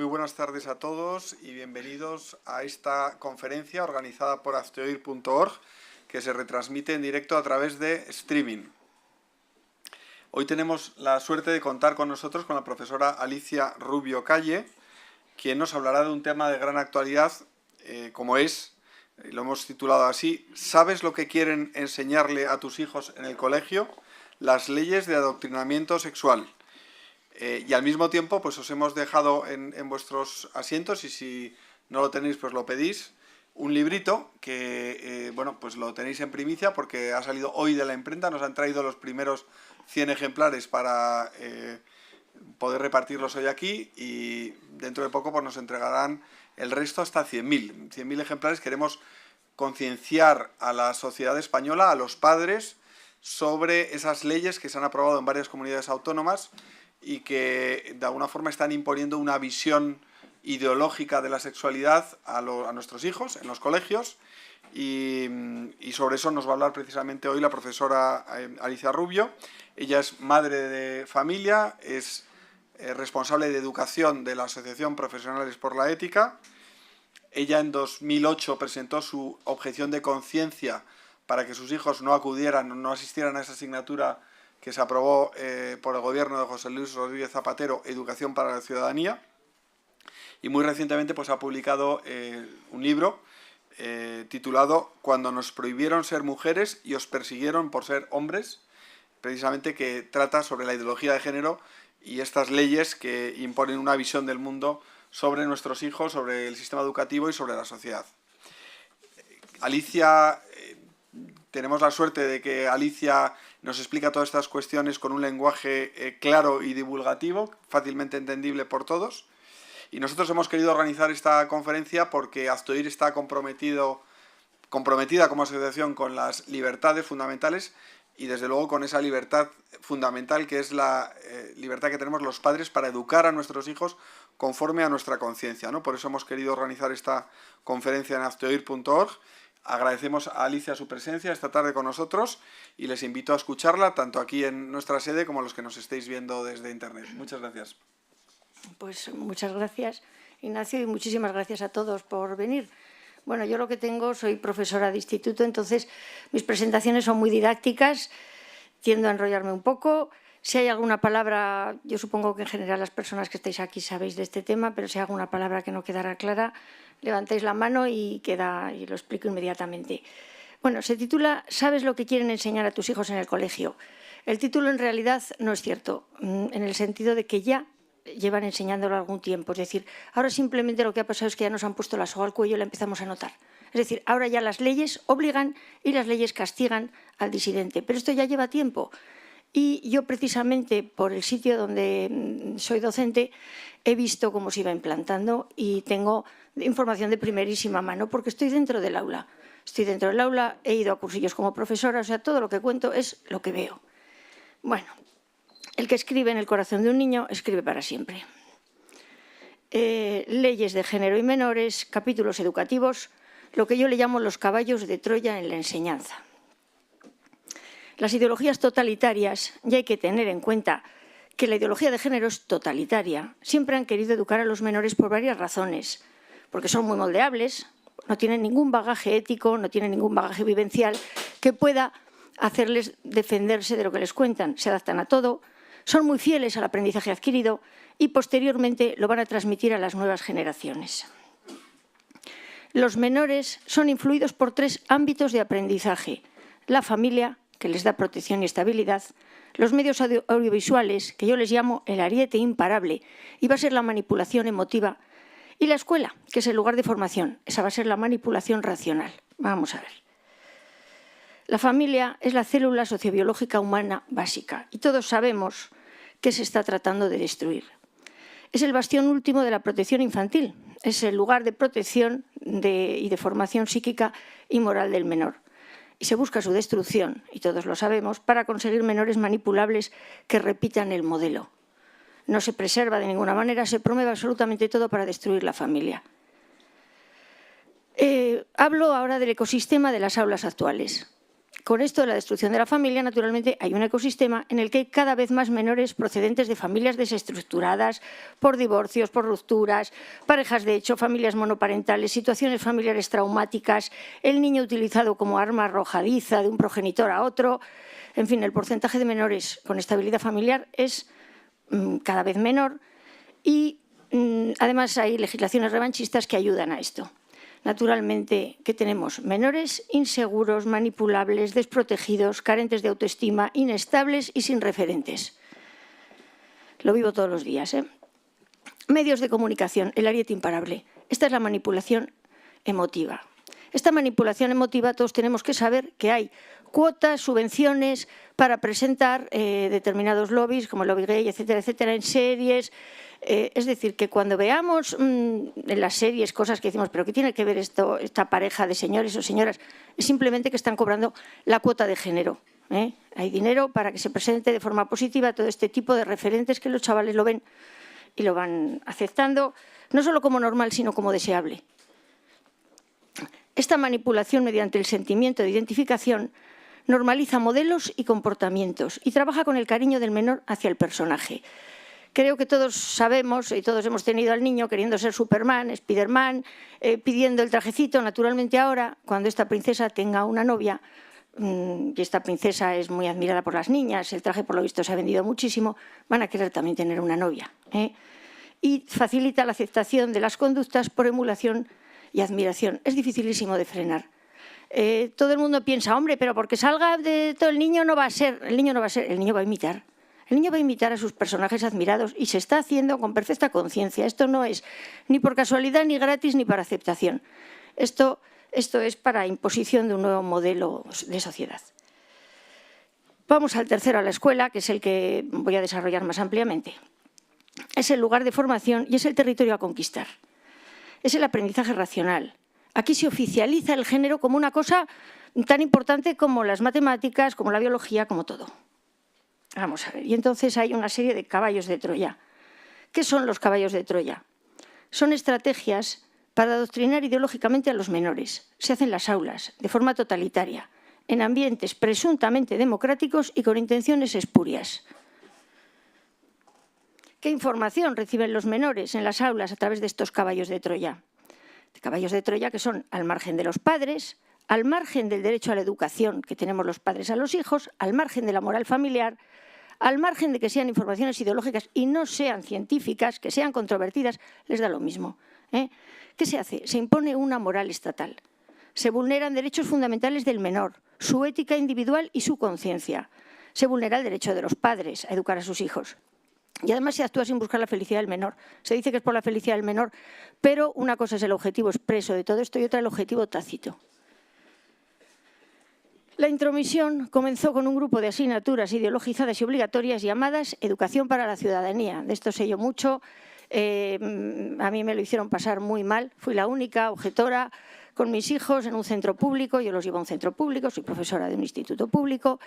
Muy buenas tardes a todos y bienvenidos a esta conferencia organizada por hazteoír.org que se retransmite en directo a través de streaming. Hoy tenemos la suerte de contar con nosotros con la profesora Alicia Rubio Calle, quien nos hablará de un tema de gran actualidad como es, lo hemos titulado así, ¿sabes lo que quieren enseñarle a tus hijos en el colegio? Las leyes de adoctrinamiento sexual. Y al mismo tiempo pues os hemos dejado en vuestros asientos, y si no lo tenéis pues lo pedís, un librito que bueno, pues lo tenéis en primicia porque ha salido hoy de la imprenta. Nos han traído los primeros 100 ejemplares para poder repartirlos hoy aquí, y dentro de poco pues nos entregarán el resto hasta 100.000 ejemplares. Queremos concienciar a la sociedad española, a los padres, sobre esas leyes que se han aprobado en varias comunidades autónomas y que de alguna forma están imponiendo una visión ideológica de la sexualidad a nuestros hijos en los colegios, y sobre eso nos va a hablar precisamente hoy la profesora Alicia Rubio. Ella es madre de familia, es responsable de educación de la Asociación Profesionales por la Ética. Ella en 2008 presentó su objeción de conciencia para que sus hijos no asistieran a esa asignatura que se aprobó por el gobierno de José Luis Rodríguez Zapatero, Educación para la Ciudadanía, y muy recientemente pues ha publicado un libro titulado Cuando nos prohibieron ser mujeres y os persiguieron por ser hombres, precisamente, que trata sobre la ideología de género y estas leyes que imponen una visión del mundo sobre nuestros hijos, sobre el sistema educativo y sobre la sociedad. Alicia, tenemos la suerte de que Alicia nos explica todas estas cuestiones con un lenguaje claro y divulgativo, fácilmente entendible por todos. Y nosotros hemos querido organizar esta conferencia porque Hazteoír está comprometida como asociación con las libertades fundamentales, y desde luego con esa libertad fundamental que es la libertad que tenemos los padres para educar a nuestros hijos conforme a nuestra conciencia, ¿no? Por eso hemos querido organizar esta conferencia en hazteoír.org. Agradecemos a Alicia su presencia esta tarde con nosotros y les invito a escucharla tanto aquí en nuestra sede como los que nos estéis viendo desde internet. Muchas gracias. Pues muchas gracias, Ignacio, y muchísimas gracias a todos por venir. Bueno, yo lo que tengo, soy profesora de instituto, entonces mis presentaciones son muy didácticas, tiendo a enrollarme un poco. Si hay alguna palabra, yo supongo que en general las personas que estáis aquí sabéis de este tema, pero si hay alguna palabra que no quedará clara, levantáis la mano y lo explico inmediatamente. Bueno, se titula ¿Sabes lo que quieren enseñar a tus hijos en el colegio? El título en realidad no es cierto, en el sentido de que ya llevan enseñándolo algún tiempo. Es decir, ahora simplemente lo que ha pasado es que ya nos han puesto la soga al cuello y la empezamos a notar. Es decir, ahora ya las leyes obligan y las leyes castigan al disidente. Pero esto ya lleva tiempo. Y yo precisamente por el sitio donde soy docente he visto cómo se iba implantando y tengo información de primerísima mano porque estoy dentro del aula. Estoy dentro del aula, he ido a cursillos como profesora, o sea, todo lo que cuento es lo que veo. Bueno, el que escribe en el corazón de un niño escribe para siempre. Leyes de género y menores, capítulos educativos, lo que yo le llamo los caballos de Troya en la enseñanza. Las ideologías totalitarias, ya hay que tener en cuenta que la ideología de género es totalitaria. Siempre han querido educar a los menores por varias razones, porque son muy moldeables, no tienen ningún bagaje ético, no tienen ningún bagaje vivencial que pueda hacerles defenderse de lo que les cuentan. Se adaptan a todo, son muy fieles al aprendizaje adquirido y posteriormente lo van a transmitir a las nuevas generaciones. Los menores son influidos por 3 ámbitos de aprendizaje: la familia, que les da protección y estabilidad; los medios audiovisuales, que yo les llamo el ariete imparable, y va a ser la manipulación emotiva; y la escuela, que es el lugar de formación, esa va a ser la manipulación racional. Vamos a ver. La familia es la célula sociobiológica humana básica y todos sabemos que se está tratando de destruir. Es el bastión último de la protección infantil, es el lugar de protección y de formación psíquica y moral del menor. Y se busca su destrucción, y todos lo sabemos, para conseguir menores manipulables que repitan el modelo. No se preserva de ninguna manera, se promueve absolutamente todo para destruir la familia. Hablo ahora del ecosistema de las aulas actuales. Con esto de la destrucción de la familia, naturalmente, hay un ecosistema en el que hay cada vez más menores procedentes de familias desestructuradas por divorcios, por rupturas, parejas de hecho, familias monoparentales, situaciones familiares traumáticas, el niño utilizado como arma arrojadiza de un progenitor a otro. En fin, el porcentaje de menores con estabilidad familiar es cada vez menor y además hay legislaciones revanchistas que ayudan a esto. Naturalmente, ¿qué tenemos? Menores inseguros, manipulables, desprotegidos, carentes de autoestima, inestables y sin referentes. Lo vivo todos los días, ¿eh? Medios de comunicación, el ariete imparable. Esta es la manipulación emotiva. Esta manipulación emotiva todos tenemos que saber que hay cuotas, subvenciones para presentar determinados lobbies, como el lobby gay, etcétera, etcétera, en series. Es decir, que cuando veamos en las series cosas que decimos, pero ¿qué tiene que ver esta pareja de señores o señoras? Es simplemente que están cobrando la cuota de género. Hay dinero para que se presente de forma positiva todo este tipo de referentes que los chavales lo ven y lo van aceptando, no solo como normal, sino como deseable. Esta manipulación mediante el sentimiento de identificación normaliza modelos y comportamientos y trabaja con el cariño del menor hacia el personaje. Creo que todos sabemos y todos hemos tenido al niño queriendo ser Superman, Spiderman, pidiendo el trajecito. Naturalmente ahora, cuando esta princesa tenga una novia, y esta princesa es muy admirada por las niñas, el traje por lo visto se ha vendido muchísimo, van a querer también tener una novia. Y facilita la aceptación de las conductas por emulación y admiración. Es dificilísimo de frenar. Todo el mundo piensa, hombre, pero porque salga de todo el niño no va a ser, el niño va a imitar. El niño va a imitar a sus personajes admirados y se está haciendo con perfecta conciencia. Esto no es ni por casualidad, ni gratis, ni para aceptación. Esto es para imposición de un nuevo modelo de sociedad. Vamos al tercero, a la escuela, que es el que voy a desarrollar más ampliamente. Es el lugar de formación y es el territorio a conquistar. Es el aprendizaje racional. Aquí se oficializa el género como una cosa tan importante como las matemáticas, como la biología, como todo. Vamos a ver, y entonces hay una serie de caballos de Troya. ¿Qué son los caballos de Troya? Son estrategias para adoctrinar ideológicamente a los menores. Se hacen en las aulas, de forma totalitaria, en ambientes presuntamente democráticos y con intenciones espurias. ¿Qué información reciben los menores en las aulas a través de estos caballos de Troya? Caballos de Troya que son al margen de los padres, al margen del derecho a la educación que tenemos los padres a los hijos, al margen de la moral familiar, al margen de que sean informaciones ideológicas y no sean científicas, que sean controvertidas, les da lo mismo. ¿Qué se hace? Se impone una moral estatal. Se vulneran derechos fundamentales del menor, su ética individual y su conciencia. Se vulnera el derecho de los padres a educar a sus hijos. Y además se actúa sin buscar la felicidad del menor. Se dice que es por la felicidad del menor, pero una cosa es el objetivo expreso de todo esto y otra el objetivo tácito. La intromisión comenzó con un grupo de asignaturas ideologizadas y obligatorias llamadas Educación para la Ciudadanía. De esto sé yo mucho. A mí me lo hicieron pasar muy mal. Fui la única objetora con mis hijos en un centro público. Yo los llevo a un centro público, soy profesora de un instituto público.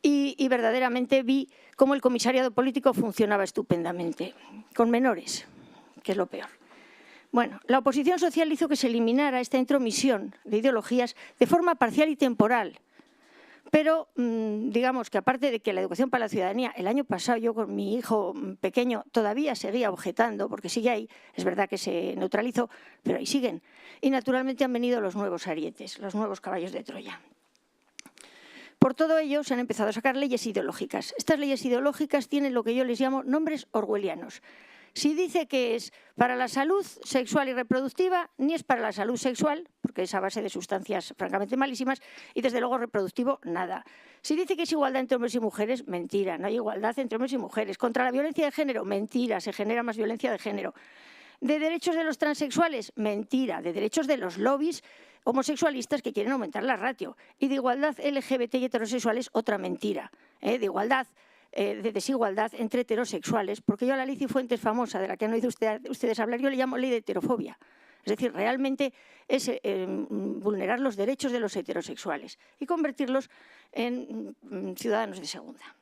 Y verdaderamente vi cómo el comisariado político funcionaba estupendamente, con menores, que es lo peor. Bueno, la oposición social hizo que se eliminara esta intromisión de ideologías de forma parcial y temporal. Pero digamos que aparte de que la educación para la ciudadanía, el año pasado yo con mi hijo pequeño todavía seguía objetando, porque sigue ahí, es verdad que se neutralizó, pero ahí siguen. Y naturalmente han venido los nuevos arietes, los nuevos caballos de Troya. Por todo ello se han empezado a sacar leyes ideológicas. Estas leyes ideológicas tienen lo que yo les llamo nombres orwellianos. Si dice que es para la salud sexual y reproductiva, ni es para la salud sexual, porque es a base de sustancias francamente malísimas, y desde luego reproductivo, nada. Si dice que es igualdad entre hombres y mujeres, mentira, no hay igualdad entre hombres y mujeres. Contra la violencia de género, mentira, se genera más violencia de género. De derechos de los transexuales, mentira. De derechos de los lobbies homosexualistas que quieren aumentar la ratio. Y de igualdad LGBT y heterosexuales, otra mentira. De igualdad, de desigualdad entre heterosexuales, porque yo a la ley Cifuentes famosa, de la que han oído ustedes hablar, yo le llamo ley de heterofobia. Es decir, realmente es vulnerar los derechos de los heterosexuales y convertirlos en ciudadanos de segunda.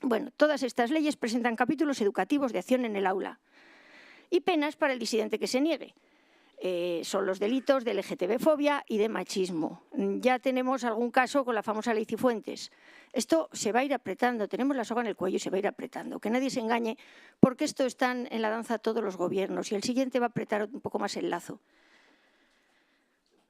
Bueno, todas estas leyes presentan capítulos educativos de acción en el aula y penas para el disidente que se niegue. son los delitos de LGTB-fobia y de machismo. Ya tenemos algún caso con la famosa ley Cifuentes. Esto se va a ir apretando, tenemos la soga en el cuello y se va a ir apretando. Que nadie se engañe, porque esto están en la danza todos los gobiernos y el siguiente va a apretar un poco más el lazo.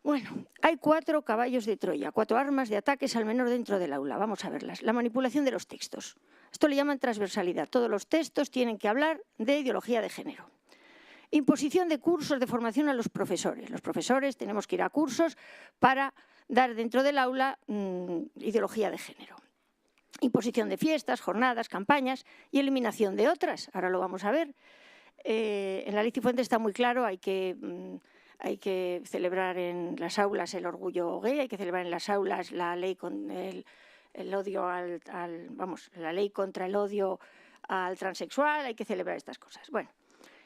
Bueno, hay 4 caballos de Troya, 4 armas de ataques al menor dentro del aula. Vamos a verlas. La manipulación de los textos. Esto le llaman transversalidad. Todos los textos tienen que hablar de ideología de género. Imposición de cursos de formación a los profesores. Los profesores tenemos que ir a cursos para dar dentro del aula ideología de género. Imposición de fiestas, jornadas, campañas y eliminación de otras. Ahora lo vamos a ver. En la ley Cifuentes está muy claro, hay que celebrar en las aulas el orgullo gay, hay que celebrar en las aulas la ley con el odio la ley contra el odio al transexual, hay que celebrar estas cosas. Bueno,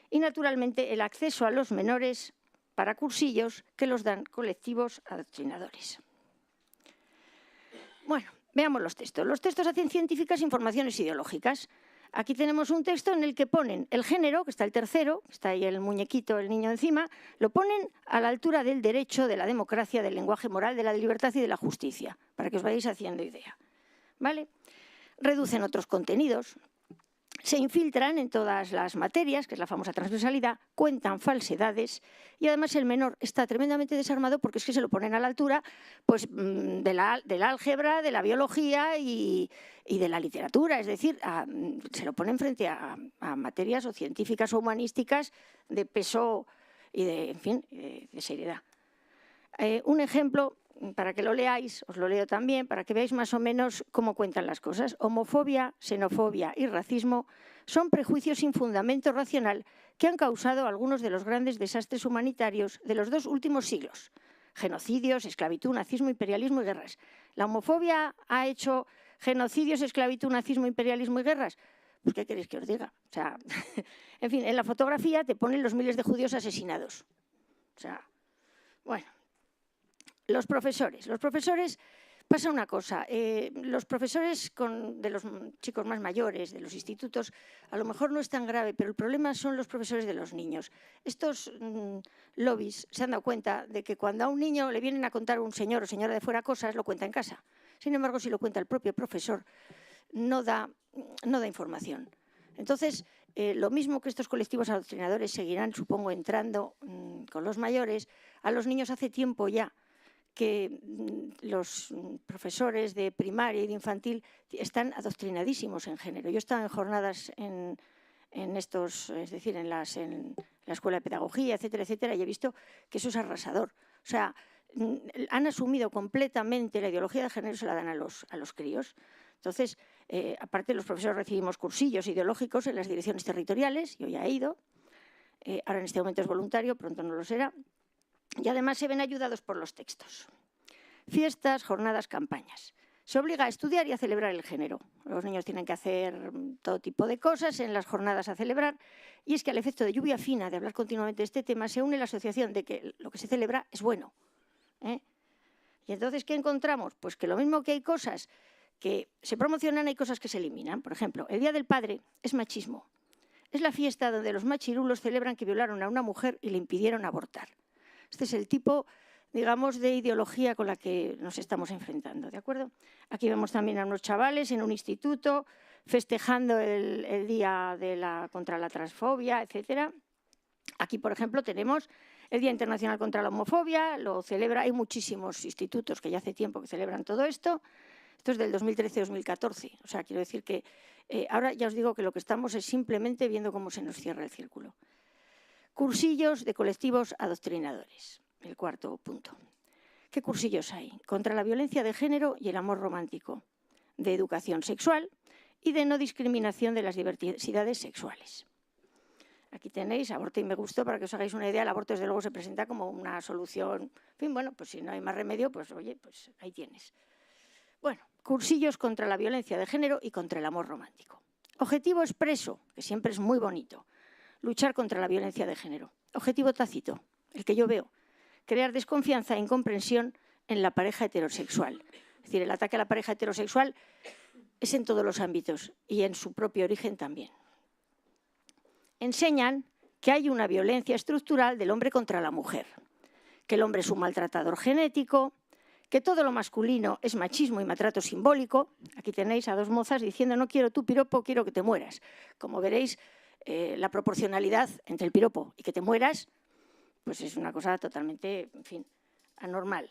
y naturalmente el acceso a los menores para cursillos que los dan colectivos adoctrinadores. Bueno, veamos los textos. Los textos hacen científicas informaciones ideológicas. Aquí tenemos un texto en el que ponen el género, que está el tercero, está ahí el muñequito, el niño encima, lo ponen a la altura del derecho, de la democracia, del lenguaje moral, de la libertad y de la justicia, para que os vayáis haciendo idea. ¿Vale? Reducen otros contenidos, se infiltran en todas las materias, que es la famosa transversalidad, cuentan falsedades y además el menor está tremendamente desarmado porque es que se lo ponen a la altura pues, de la álgebra, de la biología y de la literatura. Es decir, se lo ponen frente a materias o científicas o humanísticas de peso y de, en fin, de seriedad. Un ejemplo, para que lo leáis, os lo leo también, para que veáis más o menos cómo cuentan las cosas. Homofobia, xenofobia y racismo son prejuicios sin fundamento racional que han causado algunos de los grandes desastres humanitarios de los 2 últimos siglos. Genocidios, esclavitud, nazismo, imperialismo y guerras. ¿La homofobia ha hecho genocidios, esclavitud, nazismo, imperialismo y guerras? Pues, ¿qué queréis que os diga? O sea, en fin, en la fotografía te ponen los miles de judíos asesinados. O sea, bueno. Los profesores pasa una cosa, los profesores de los chicos más mayores, de los institutos, a lo mejor no es tan grave, pero el problema son los profesores de los niños. Estos lobbies se han dado cuenta de que cuando a un niño le vienen a contar un señor o señora de fuera cosas, lo cuenta en casa. Sin embargo, si lo cuenta el propio profesor, no da información. Entonces, lo mismo que estos colectivos adoctrinadores seguirán, supongo, entrando con los mayores, a los niños hace tiempo ya que los profesores de primaria y de infantil están adoctrinadísimos en género. Yo he estado en jornadas en estos, es decir, en la escuela de pedagogía, etcétera, etcétera, y he visto que eso es arrasador. O sea, han asumido completamente la ideología de género y se la dan a los críos. Entonces, aparte los profesores recibimos cursillos ideológicos en las direcciones territoriales, yo ya he ido, ahora en este momento es voluntario, pronto no lo será, y además se ven ayudados por los textos. Fiestas, jornadas, campañas. Se obliga a estudiar y a celebrar el género. Los niños tienen que hacer todo tipo de cosas en las jornadas a celebrar. Y es que al efecto de lluvia fina, de hablar continuamente de este tema, se une la asociación de que lo que se celebra es bueno. Y entonces, ¿qué encontramos? Pues que lo mismo que hay cosas que se promocionan, hay cosas que se eliminan. Por ejemplo, el Día del Padre es machismo. Es la fiesta donde los machirulos celebran que violaron a una mujer y le impidieron abortar. Este es el tipo, digamos, de ideología con la que nos estamos enfrentando, ¿de acuerdo? Aquí vemos también a unos chavales en un instituto festejando el día contra la transfobia, etcétera. Aquí, por ejemplo, tenemos el Día Internacional contra la Homofobia, lo celebra, hay muchísimos institutos que ya hace tiempo que celebran todo esto. Esto es del 2013-2014, o sea, quiero decir que ahora ya os digo que lo que estamos es simplemente viendo cómo se nos cierra el círculo. Cursillos de colectivos adoctrinadores, el 4º punto. ¿Qué cursillos hay? Contra la violencia de género y el amor romántico, de educación sexual y de no discriminación de las diversidades sexuales. Aquí tenéis aborto y me gustó, para que os hagáis una idea, el aborto desde luego se presenta como una solución. En fin, bueno, pues si no hay más remedio, pues oye, pues ahí tienes. Bueno, cursillos contra la violencia de género y contra el amor romántico. Objetivo expreso, que siempre es muy bonito. Luchar contra la violencia de género. Objetivo tácito, el que yo veo, crear desconfianza e incomprensión en la pareja heterosexual. Es decir, el ataque a la pareja heterosexual es en todos los ámbitos y en su propio origen también. Enseñan que hay una violencia estructural del hombre contra la mujer, que el hombre es un maltratador genético, que todo lo masculino es machismo y maltrato simbólico. Aquí tenéis a dos mozas diciendo no quiero tu piropo, quiero que te mueras. Como veréis, la proporcionalidad entre el piropo y que te mueras, pues es una cosa totalmente, en fin, anormal.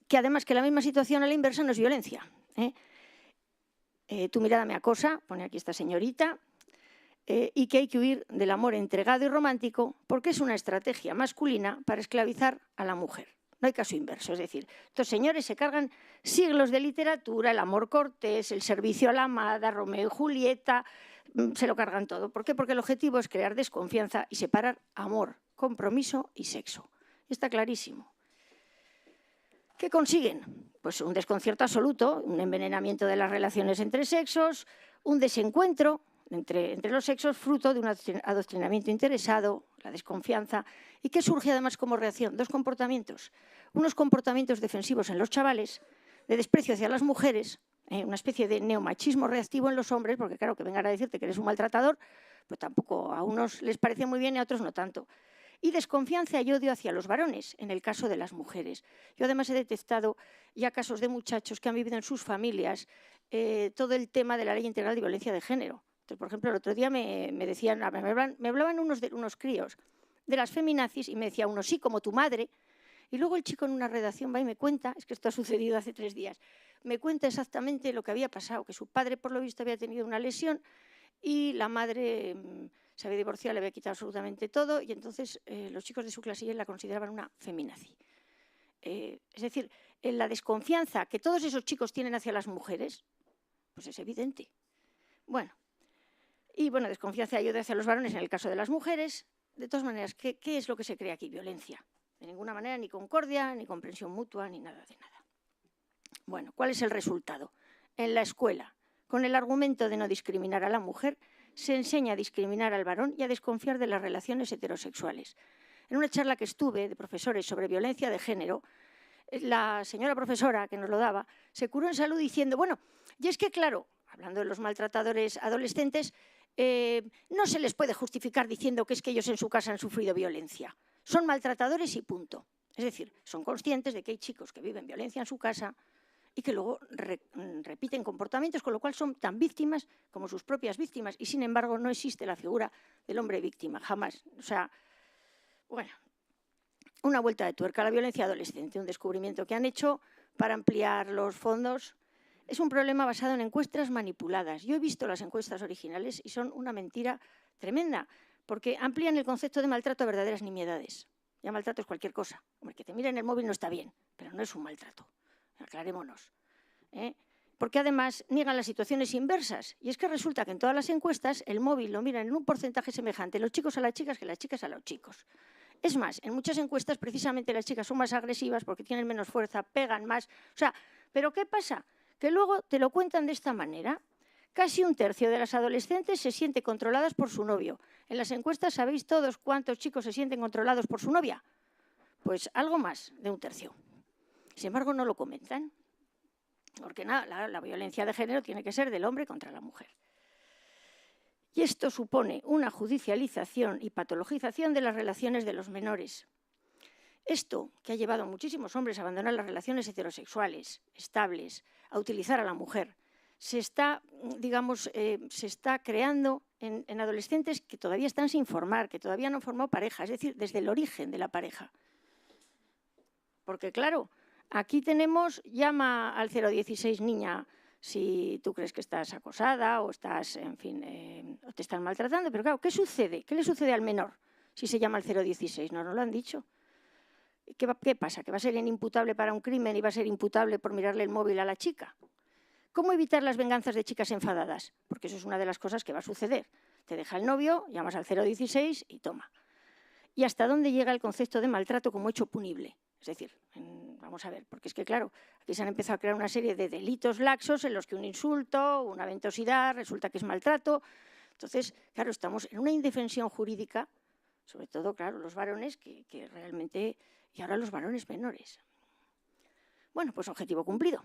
Que además que la misma situación a la inversa no es violencia. Tu mirada me acosa, pone aquí esta señorita, y que hay que huir del amor entregado y romántico porque es una estrategia masculina para esclavizar a la mujer. No hay caso inverso, es decir, estos señores se cargan siglos de literatura, el amor cortés, el servicio a la amada, Romeo y Julieta, se lo cargan todo. ¿Por qué? Porque el objetivo es crear desconfianza y separar amor, compromiso y sexo. Y está clarísimo. ¿Qué consiguen? Pues un desconcierto absoluto, un envenenamiento de las relaciones entre sexos, un desencuentro entre los sexos fruto de un adoctrinamiento interesado, la desconfianza. ¿Y qué surge además como reacción? Dos comportamientos. Unos comportamientos defensivos en los chavales, de desprecio hacia las mujeres, una especie de neomachismo reactivo en los hombres, porque claro, que vengan a decirte que eres un maltratador, pues tampoco a unos les parece muy bien y a otros no tanto. Y desconfianza y odio hacia los varones, en el caso de las mujeres. Yo además he detectado ya casos de muchachos que han vivido en sus familias todo el tema de la Ley Integral de Violencia de Género. Entonces, por ejemplo, el otro día me decían, me hablaban unos críos de las feminazis y me decía uno, sí, como tu madre. Y luego el chico en una redacción va y me cuenta, es que esto ha sucedido hace 3 días, me cuenta exactamente lo que había pasado, que su padre por lo visto había tenido una lesión y la madre se había divorciado, le había quitado absolutamente todo y entonces los chicos de su clasilla la consideraban una feminazi. Es decir, la desconfianza que todos esos chicos tienen hacia las mujeres, pues es evidente. Bueno, desconfianza y odio hacia los varones en el caso de las mujeres. De todas maneras, ¿qué es lo que se crea aquí? Violencia. De ninguna manera, ni concordia, ni comprensión mutua, ni nada de nada. Bueno, ¿cuál es el resultado? En la escuela, con el argumento de no discriminar a la mujer, se enseña a discriminar al varón y a desconfiar de las relaciones heterosexuales. En una charla que estuve de profesores sobre violencia de género, la señora profesora que nos lo daba se curó en salud diciendo, bueno, y es que claro, hablando de los maltratadores adolescentes, no se les puede justificar diciendo que es que ellos en su casa han sufrido violencia. Son maltratadores y punto. Es decir, son conscientes de que hay chicos que viven violencia en su casa y que luego repiten comportamientos, con lo cual son tan víctimas como sus propias víctimas. Y, sin embargo, no existe la figura del hombre víctima, jamás. O sea, bueno, una vuelta de tuerca a la violencia adolescente, un descubrimiento que han hecho para ampliar los fondos. Es un problema basado en encuestas manipuladas. Yo he visto las encuestas originales y son una mentira tremenda, porque amplían el concepto de maltrato a verdaderas nimiedades. Ya maltrato es cualquier cosa. Hombre, que te miren el móvil no está bien, pero no es un maltrato. Aclarémonos. Porque además niegan las situaciones inversas. Y es que resulta que en todas las encuestas el móvil lo miran en un porcentaje semejante los chicos a las chicas que las chicas a los chicos. Es más, en muchas encuestas precisamente las chicas son más agresivas porque tienen menos fuerza, pegan más. O sea, ¿pero qué pasa? Que luego te lo cuentan de esta manera. Casi 1/3 de las adolescentes se sienten controladas por su novio. En las encuestas, ¿sabéis todos cuántos chicos se sienten controlados por su novia? Pues algo más de 1/3. Sin embargo, no lo comentan, porque nada, la violencia de género tiene que ser del hombre contra la mujer. Y esto supone una judicialización y patologización de las relaciones de los menores. Esto, que ha llevado a muchísimos hombres a abandonar las relaciones heterosexuales, estables, a utilizar a la mujer, se está creando en adolescentes que todavía están sin formar, que todavía no han formado pareja, es decir, desde el origen de la pareja. Porque, claro, aquí tenemos, llama al 016 niña si tú crees que estás acosada o estás, en fin, o te están maltratando. Pero claro, ¿qué sucede? ¿Qué le sucede al menor si se llama al 016? No lo han dicho. ¿Qué pasa? ¿Que va a ser inimputable para un crimen y va a ser imputable por mirarle el móvil a la chica? ¿Cómo evitar las venganzas de chicas enfadadas? Porque eso es una de las cosas que va a suceder. Te deja el novio, llamas al 016 y toma. ¿Y hasta dónde llega el concepto de maltrato como hecho punible? Es decir, vamos a ver, porque es que, claro, aquí se han empezado a crear una serie de delitos laxos en los que un insulto, una ventosidad, resulta que es maltrato. Entonces, claro, estamos en una indefensión jurídica, sobre todo, claro, los varones, que realmente, y ahora los varones menores. Bueno, pues objetivo cumplido.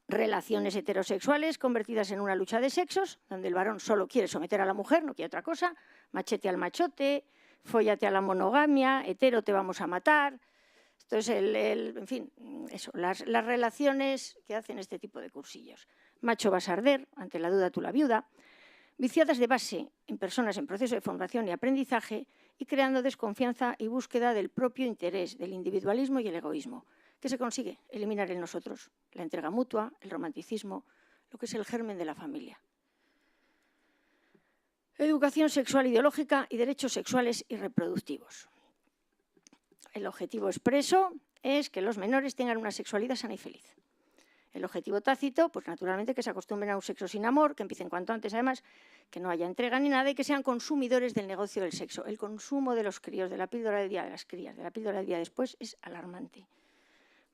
relaciones heterosexuales convertidas en una lucha de sexos, donde el varón solo quiere someter a la mujer, no quiere otra cosa, machete al machote, fóllate a la monogamia, hetero te vamos a matar. Esto es en fin, eso, las relaciones que hacen este tipo de cursillos. Macho vas a arder, ante la duda tú la viuda, viciadas de base en personas en proceso de formación y aprendizaje y creando desconfianza y búsqueda del propio interés, del individualismo y el egoísmo. ¿Qué se consigue? Eliminar el nosotros, la entrega mutua, el romanticismo, lo que es el germen de la familia. Educación sexual ideológica y derechos sexuales y reproductivos. El objetivo expreso es que los menores tengan una sexualidad sana y feliz. El objetivo tácito, pues naturalmente que se acostumbren a un sexo sin amor, que empiecen cuanto antes además, que no haya entrega ni nada y que sean consumidores del negocio del sexo. El consumo de los críos, de la píldora del día de las crías, de la píldora del día después es alarmante.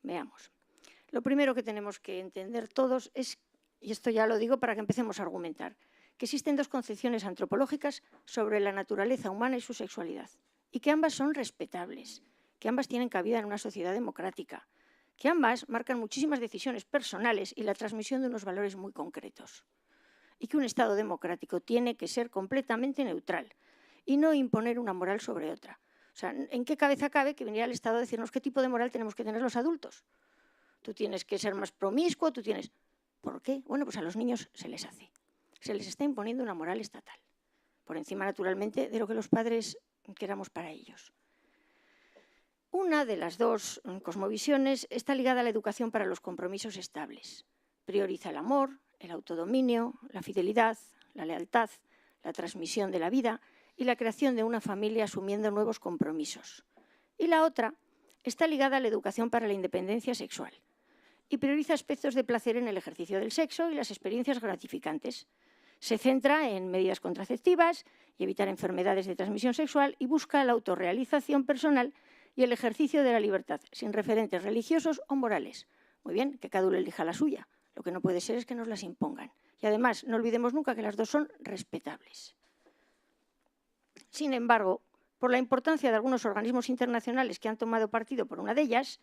Veamos. Lo primero que tenemos que entender todos es, y esto ya lo digo para que empecemos a argumentar, que existen dos concepciones antropológicas sobre la naturaleza humana y su sexualidad, y que ambas son respetables, que ambas tienen cabida en una sociedad democrática, que ambas marcan muchísimas decisiones personales y la transmisión de unos valores muy concretos, y que un Estado democrático tiene que ser completamente neutral y no imponer una moral sobre otra. O sea, ¿en qué cabeza cabe que viniera el Estado a decirnos qué tipo de moral tenemos que tener los adultos? Tú tienes que ser más promiscuo, tú tienes... ¿Por qué? Bueno, pues a los niños se les hace. Se les está imponiendo una moral estatal, por encima, naturalmente, de lo que los padres queramos para ellos. Una de las dos cosmovisiones está ligada a la educación para los compromisos estables. Prioriza el amor, el autodominio, la fidelidad, la lealtad, la transmisión de la vida y la creación de una familia asumiendo nuevos compromisos. Y la otra está ligada a la educación para la independencia sexual y prioriza aspectos de placer en el ejercicio del sexo y las experiencias gratificantes. Se centra en medidas contraceptivas y evitar enfermedades de transmisión sexual y busca la autorrealización personal y el ejercicio de la libertad, sin referentes religiosos o morales. Muy bien, que cada uno elija la suya. Lo que no puede ser es que nos las impongan. Y además, no olvidemos nunca que las dos son respetables. Sin embargo, por la importancia de algunos organismos internacionales que han tomado partido por una de ellas,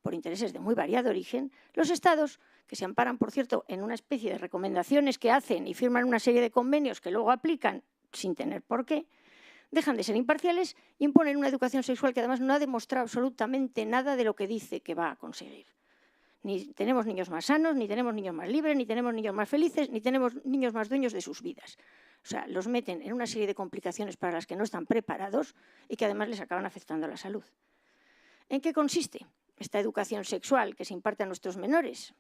por intereses de muy variado origen, los Estados, que se amparan, por cierto, en una especie de recomendaciones que hacen y firman una serie de convenios que luego aplican sin tener por qué, dejan de ser imparciales y imponen una educación sexual que además no ha demostrado absolutamente nada de lo que dice que va a conseguir. Ni tenemos niños más sanos, ni tenemos niños más libres, ni tenemos niños más felices, ni tenemos niños más dueños de sus vidas. O sea, los meten en una serie de complicaciones para las que no están preparados y que además les acaban afectando a la salud. ¿En qué consiste esta educación sexual que se imparte a nuestros menores?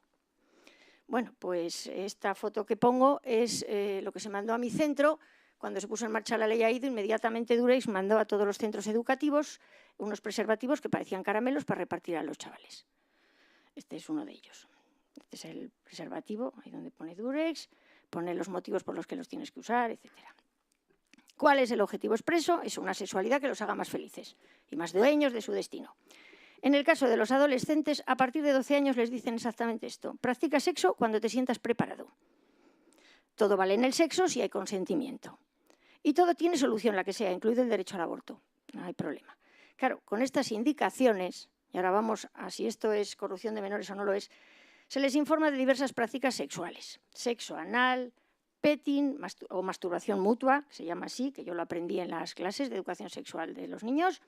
Bueno, pues esta foto que pongo es lo que se mandó a mi centro cuando se puso en marcha la ley AIDO. Inmediatamente Durex mandó a todos los centros educativos unos preservativos que parecían caramelos para repartir a los chavales. Este es uno de ellos. Este es el preservativo, ahí donde pone Durex, pone los motivos por los que los tienes que usar, etc. ¿Cuál es el objetivo expreso? Es una sexualidad que los haga más felices y más dueños de su destino. En el caso de los adolescentes, a partir de 12 años les dicen exactamente esto. Practica sexo cuando te sientas preparado. Todo vale en el sexo si hay consentimiento. Y todo tiene solución, la que sea, incluido el derecho al aborto. No hay problema. Claro, con estas indicaciones, y ahora vamos a si esto es corrupción de menores o no lo es, se les informa de diversas prácticas sexuales. Sexo anal, petting o masturbación mutua, que se llama así, que yo lo aprendí en las clases de educación sexual de los niños,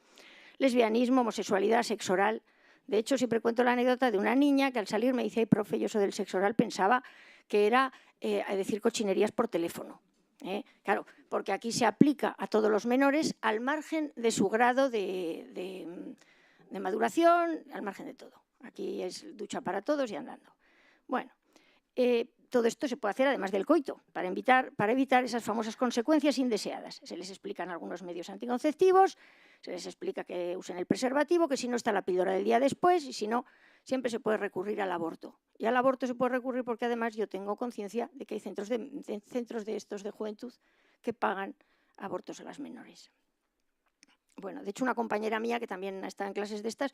lesbianismo, homosexualidad, sexo oral. De hecho, siempre cuento la anécdota de una niña que al salir me dice: ay, profe, yo eso del sexo oral pensaba que era decir cochinerías por teléfono. Claro, porque aquí se aplica a todos los menores al margen de su grado de maduración, al margen de todo. Aquí es ducha para todos y andando. Bueno, todo esto se puede hacer además del coito, para evitar esas famosas consecuencias indeseadas. Se les explican algunos medios anticonceptivos, se les explica que usen el preservativo, que si no está la píldora del día después, y si no, siempre se puede recurrir al aborto. Y al aborto se puede recurrir porque además yo tengo conciencia de que hay centros de estos de juventud que pagan abortos a las menores. Bueno, de hecho, una compañera mía que también estaba en clases de estas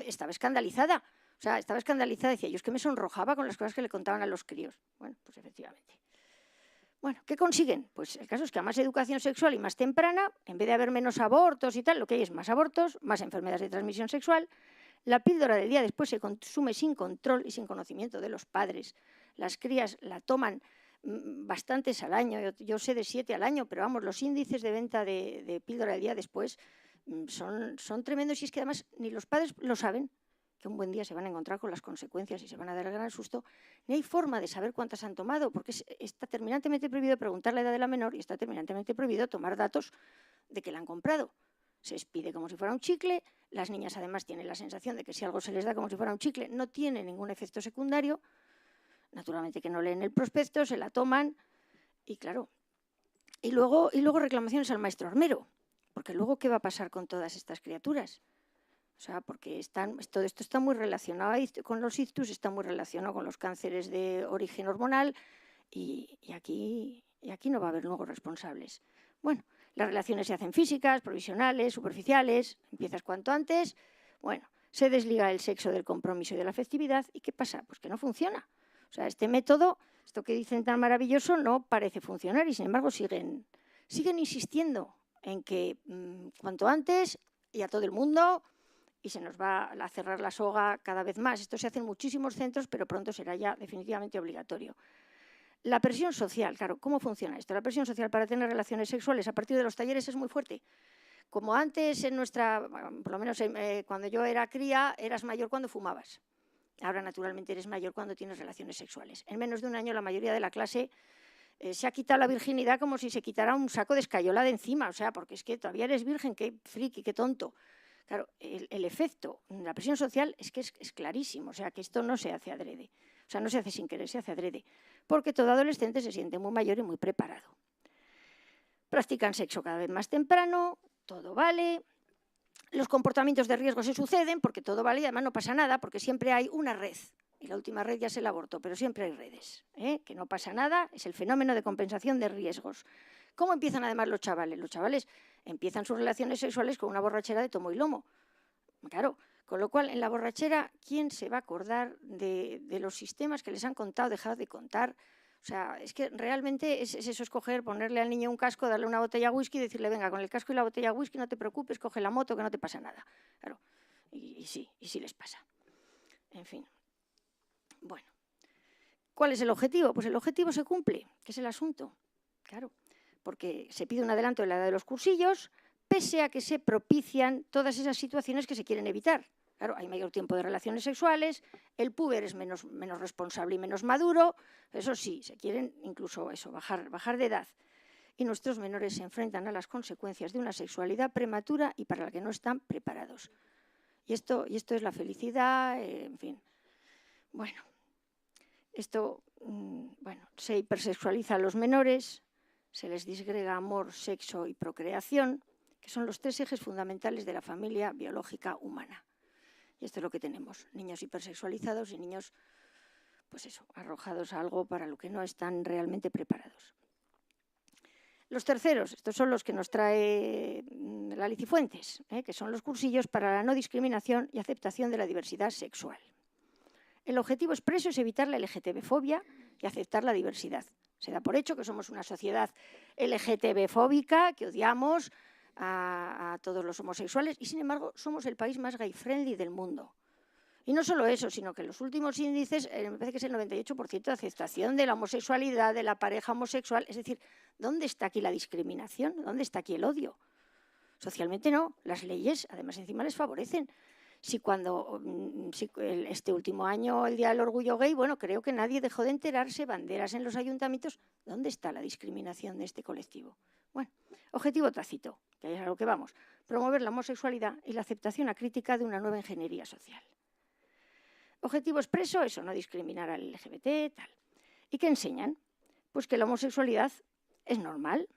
estaba escandalizada. O sea, estaba escandalizada, decía, yo es que me sonrojaba con las cosas que le contaban a los críos. Bueno, pues efectivamente. Bueno, ¿qué consiguen? Pues el caso es que a más educación sexual y más temprana, en vez de haber menos abortos y tal, lo que hay es más abortos, más enfermedades de transmisión sexual, La píldora del día después se consume sin control y sin conocimiento de los padres. Las crías la toman bastantes al año, yo sé de 7 al año, pero vamos, los índices de venta de píldora del día después son tremendos, y es que además ni los padres lo saben, que un buen día se van a encontrar con las consecuencias y se van a dar el gran susto, ni hay forma de saber cuántas han tomado, porque está terminantemente prohibido preguntar la edad de la menor y está terminantemente prohibido tomar datos de que la han comprado. Se expide como si fuera un chicle, las niñas además tienen la sensación de que si algo se les da como si fuera un chicle no tiene ningún efecto secundario, naturalmente que no leen el prospecto, se la toman y claro, y luego reclamaciones al maestro armero, porque luego ¿qué va a pasar con todas estas criaturas? O sea, porque todo esto está muy relacionado con los ictus, está muy relacionado con los cánceres de origen hormonal y aquí no va a haber luego responsables. Bueno, las relaciones se hacen físicas, provisionales, superficiales, empiezas cuanto antes, bueno, se desliga el sexo del compromiso y de la afectividad, ¿y qué pasa? Pues que no funciona. O sea, este método, esto que dicen tan maravilloso, no parece funcionar y sin embargo siguen insistiendo en que cuanto antes y a todo el mundo, y se nos va a cerrar la soga cada vez más. Esto se hace en muchísimos centros, pero pronto será ya definitivamente obligatorio. La presión social, claro, ¿cómo funciona esto? La presión social para tener relaciones sexuales a partir de los talleres es muy fuerte. Como antes, por lo menos cuando yo era cría, eras mayor cuando fumabas. Ahora, naturalmente, eres mayor cuando tienes relaciones sexuales. En menos de un año, la mayoría de la clase se ha quitado la virginidad como si se quitara un saco de escayola de encima. O sea, porque es que todavía eres virgen, qué friki, qué tonto. Claro, el efecto de la presión social es que es clarísimo, o sea, que esto no se hace adrede, o sea, no se hace sin querer, se hace adrede, porque todo adolescente se siente muy mayor y muy preparado. Practican sexo cada vez más temprano, todo vale, los comportamientos de riesgo se suceden porque todo vale y además no pasa nada porque siempre hay una red. Y la última red ya es el aborto, pero siempre hay redes, que no pasa nada, es el fenómeno de compensación de riesgos. ¿Cómo empiezan además los chavales? Los chavales empiezan sus relaciones sexuales con una borrachera de tomo y lomo. Claro, con lo cual en la borrachera, ¿quién se va a acordar de los sistemas que les han contado, dejado de contar? O sea, es que realmente es eso, escoger, ponerle al niño un casco, darle una botella de whisky y decirle, venga, con el casco y la botella de whisky no te preocupes, coge la moto que no te pasa nada. Claro, y sí les pasa. En fin. Bueno, ¿cuál es el objetivo? Pues el objetivo se cumple, que es el asunto. Claro, porque se pide un adelanto de la edad de los cursillos, pese a que se propician todas esas situaciones que se quieren evitar. Claro, hay mayor tiempo de relaciones sexuales, el puber es menos responsable y menos maduro, eso sí, se quieren incluso bajar de edad. Y nuestros menores se enfrentan a las consecuencias de una sexualidad prematura y para la que no están preparados. Y esto es la felicidad, en fin. Bueno, se hipersexualiza a los menores, se les disgrega amor, sexo y procreación, que son los 3 ejes fundamentales de la familia biológica humana. Y esto es lo que tenemos, niños hipersexualizados y niños, pues eso, arrojados a algo para lo que no están realmente preparados. Los terceros, estos son los que nos trae la Licifuentes, que son los cursillos para la no discriminación y aceptación de la diversidad sexual. El objetivo expreso es evitar la LGTB-fobia y aceptar la diversidad. Se da por hecho que somos una sociedad LGTB-fóbica, que odiamos a todos los homosexuales y, sin embargo, somos el país más gay-friendly del mundo. Y no solo eso, sino que los últimos índices, me parece que es el 98% de aceptación de la homosexualidad, de la pareja homosexual. Es decir, ¿dónde está aquí la discriminación? ¿Dónde está aquí el odio? Socialmente no. Las leyes, además, encima les favorecen. Si este último año, el Día del Orgullo Gay, bueno, creo que nadie dejó de enterarse, banderas en los ayuntamientos. ¿Dónde está la discriminación de este colectivo? Bueno, objetivo tácito, que es a lo que vamos, promover la homosexualidad y la aceptación acrítica de una nueva ingeniería social. Objetivo expreso, eso, no discriminar al LGBT, tal. ¿Y qué enseñan? Pues que la homosexualidad es normal,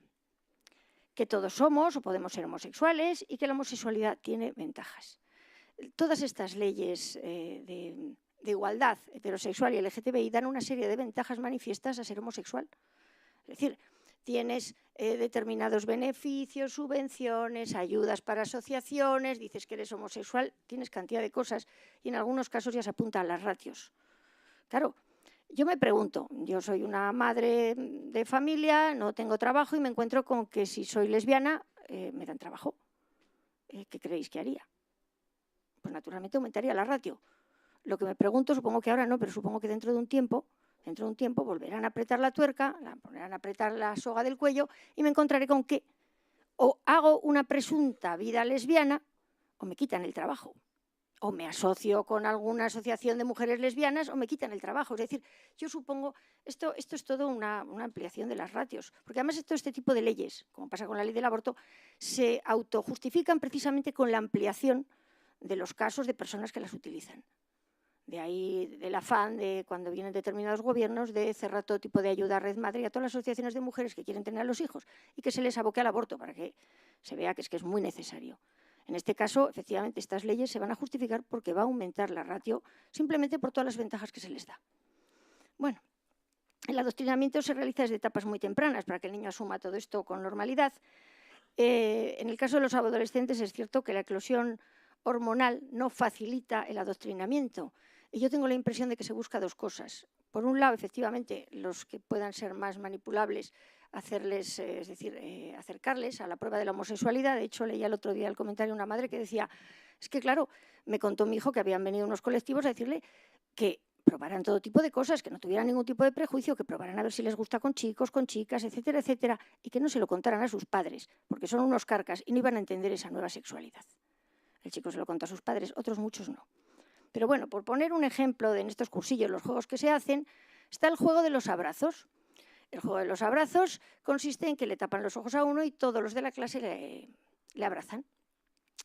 que todos somos o podemos ser homosexuales y que la homosexualidad tiene ventajas. Todas estas leyes de igualdad heterosexual y LGTBI dan una serie de ventajas manifiestas a ser homosexual. Es decir, tienes determinados beneficios, subvenciones, ayudas para asociaciones, dices que eres homosexual, tienes cantidad de cosas y en algunos casos ya se apuntan las ratios. Claro, yo me pregunto, yo soy una madre de familia, no tengo trabajo y me encuentro con que si soy lesbiana me dan trabajo. ¿Qué creéis que haría? pues naturalmente aumentaría la ratio. Lo que me pregunto, supongo que ahora no, pero supongo que dentro de un tiempo volverán a apretar la tuerca, volverán a apretar la soga del cuello y me encontraré con que o hago una presunta vida lesbiana o me quitan el trabajo. O me asocio con alguna asociación de mujeres lesbianas o me quitan el trabajo. Es decir, yo supongo, esto es todo una ampliación de las ratios, porque además todo este tipo de leyes, como pasa con la ley del aborto, se autojustifican precisamente con la ampliación de los casos de personas que las utilizan. De ahí del afán de cuando vienen determinados gobiernos de cerrar todo tipo de ayuda a Red Madre y a todas las asociaciones de mujeres que quieren tener a los hijos y que se les aboque al aborto para que se vea que es muy necesario. En este caso, efectivamente, estas leyes se van a justificar porque va a aumentar la ratio simplemente por todas las ventajas que se les da. Bueno, el adoctrinamiento se realiza desde etapas muy tempranas para que el niño asuma todo esto con normalidad. En el caso de los adolescentes es cierto que la eclosión hormonal no facilita el adoctrinamiento. Y yo tengo la impresión de que se busca dos cosas. Por un lado, efectivamente, los que puedan ser más manipulables, hacerles, es decir, acercarles a la prueba de la homosexualidad. De hecho, leía el otro día el comentario de una madre que decía, es que claro, me contó mi hijo que habían venido unos colectivos a decirle que probaran todo tipo de cosas, que no tuvieran ningún tipo de prejuicio, que probaran a ver si les gusta con chicos, con chicas, etcétera, etcétera, y que no se lo contaran a sus padres, porque son unos carcas y no iban a entender esa nueva sexualidad. El chico se lo contó a sus padres, otros muchos no. Pero bueno, por poner un ejemplo de en estos cursillos, los juegos que se hacen, está el juego de los abrazos. El juego de los abrazos consiste en que le tapan los ojos a uno y todos los de la clase le abrazan.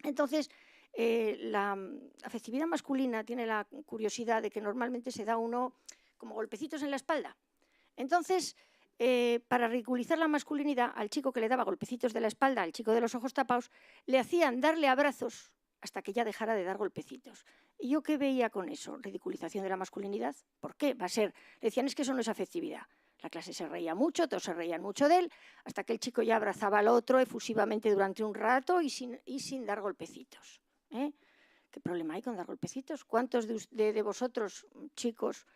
Entonces, la afectividad masculina tiene la curiosidad de que normalmente se da uno como golpecitos en la espalda. Entonces, para ridiculizar la masculinidad, al chico que le daba golpecitos de la espalda, al chico de los ojos tapados, le hacían darle abrazos hasta que ya dejara de dar golpecitos. ¿Y yo qué veía con eso? Ridiculización de la masculinidad. ¿Por qué? Va a ser, le decían, es que eso no es afectividad. La clase se reía mucho, todos se reían mucho de él, hasta que el chico ya abrazaba al otro efusivamente durante un rato y sin dar golpecitos. ¿Qué problema hay con dar golpecitos? ¿Cuántos de vosotros, chicos,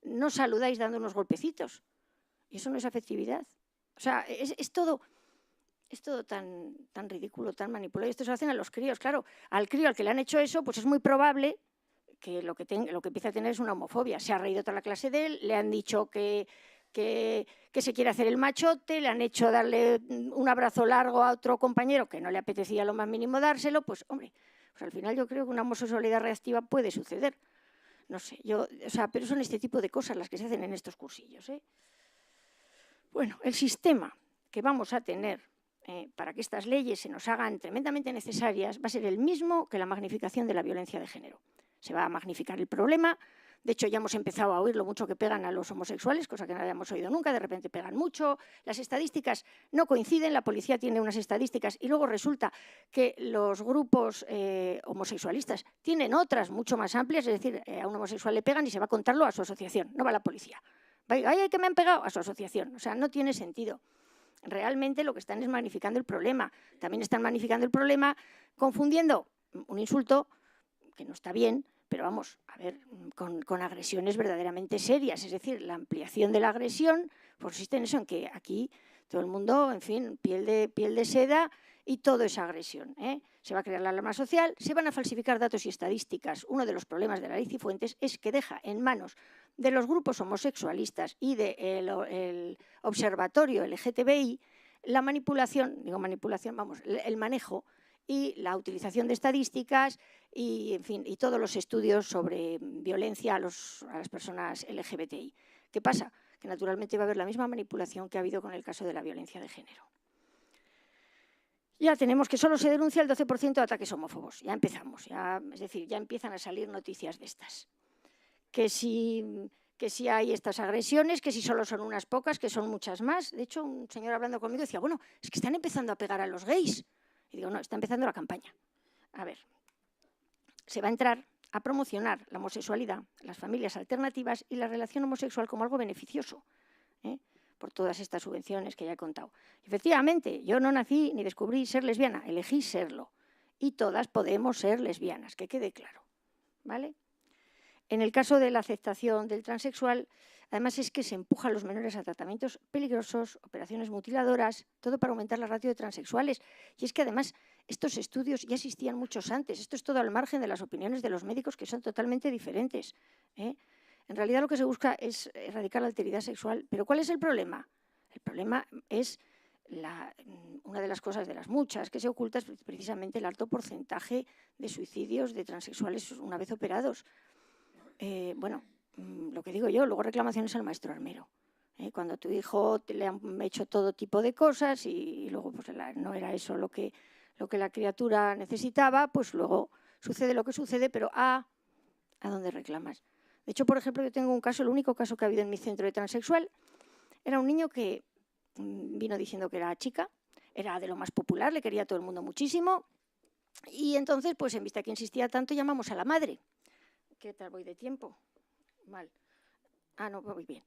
no saludáis dando unos golpecitos? Y eso no es afectividad. O sea, es todo tan ridículo, tan manipulado. Y esto se lo hacen a los críos. Claro, al crío al que le han hecho eso, pues es muy probable que lo que empiece a tener es una homofobia. Se ha reído toda la clase de él, le han dicho que se quiere hacer el machote, le han hecho darle un abrazo largo a otro compañero que no le apetecía lo más mínimo dárselo. Pues, hombre, pues al final yo creo que una homosexualidad reactiva puede suceder. No sé, pero son este tipo de cosas las que se hacen en estos cursillos. Bueno, el sistema que vamos a tener para que estas leyes se nos hagan tremendamente necesarias va a ser el mismo que la magnificación de la violencia de género. Se va a magnificar el problema. De hecho, ya hemos empezado a oír lo mucho que pegan a los homosexuales, cosa que no habíamos oído nunca. De repente pegan mucho. Las estadísticas no coinciden. La policía tiene unas estadísticas y luego resulta que los grupos homosexualistas tienen otras mucho más amplias. Es decir, a un homosexual le pegan y se va a contarlo a su asociación, no va a la policía. ¡Ay, que me han pegado! A su asociación. O sea, no tiene sentido. Realmente lo que están es magnificando el problema. También están magnificando el problema confundiendo un insulto, que no está bien, pero vamos, a ver, con agresiones verdaderamente serias. Es decir, la ampliación de la agresión consiste en eso, en que aquí todo el mundo, en fin, piel de seda y todo es agresión. Se va a crear la alarma social, se van a falsificar datos y estadísticas. Uno de los problemas de la ley Cifuentes es que deja en manos de los grupos homosexualistas y del observatorio LGTBI la manipulación, el manejo y la utilización de estadísticas y, en fin, y todos los estudios sobre violencia a las personas LGBTI. ¿Qué pasa? Que naturalmente va a haber la misma manipulación que ha habido con el caso de la violencia de género. Ya tenemos que solo se denuncia el 12% de ataques homófobos. Ya empezamos, es decir, ya empiezan a salir noticias de estas. Que si hay estas agresiones, que si solo son unas pocas, que son muchas más. De hecho, un señor hablando conmigo decía, bueno, es que están empezando a pegar a los gays. Y digo, no, está empezando la campaña. A ver, se va a entrar a promocionar la homosexualidad, las familias alternativas y la relación homosexual como algo beneficioso, por todas estas subvenciones que ya he contado. Efectivamente, yo no nací ni descubrí ser lesbiana, elegí serlo. Y todas podemos ser lesbianas, que quede claro, ¿vale? En el caso de la aceptación del transexual, Además es que se empuja a los menores a tratamientos peligrosos, operaciones mutiladoras, todo para aumentar la ratio de transexuales. Y es que además estos estudios ya existían muchos antes. Esto es todo al margen de las opiniones de los médicos, que son totalmente diferentes, ¿eh? En realidad lo que se busca es erradicar la alteridad sexual. ¿Pero cuál es el problema? El problema es una de las cosas, de las muchas que se oculta, es precisamente el alto porcentaje de suicidios de transexuales una vez operados. Bueno, lo que digo yo, luego reclamaciones al maestro armero. Cuando a tu hijo le han hecho todo tipo de cosas y luego pues, no era eso lo que la criatura necesitaba, pues luego sucede lo que sucede, pero ¿a dónde reclamas? De hecho, por ejemplo, yo tengo un caso, el único caso que ha habido en mi centro de transexual, era un niño que vino diciendo que era chica, era de lo más popular, le quería a todo el mundo muchísimo, y entonces, pues en vista que insistía tanto, llamamos a la madre. ¿Qué tal voy de tiempo? Mal. Ah, no, voy bien.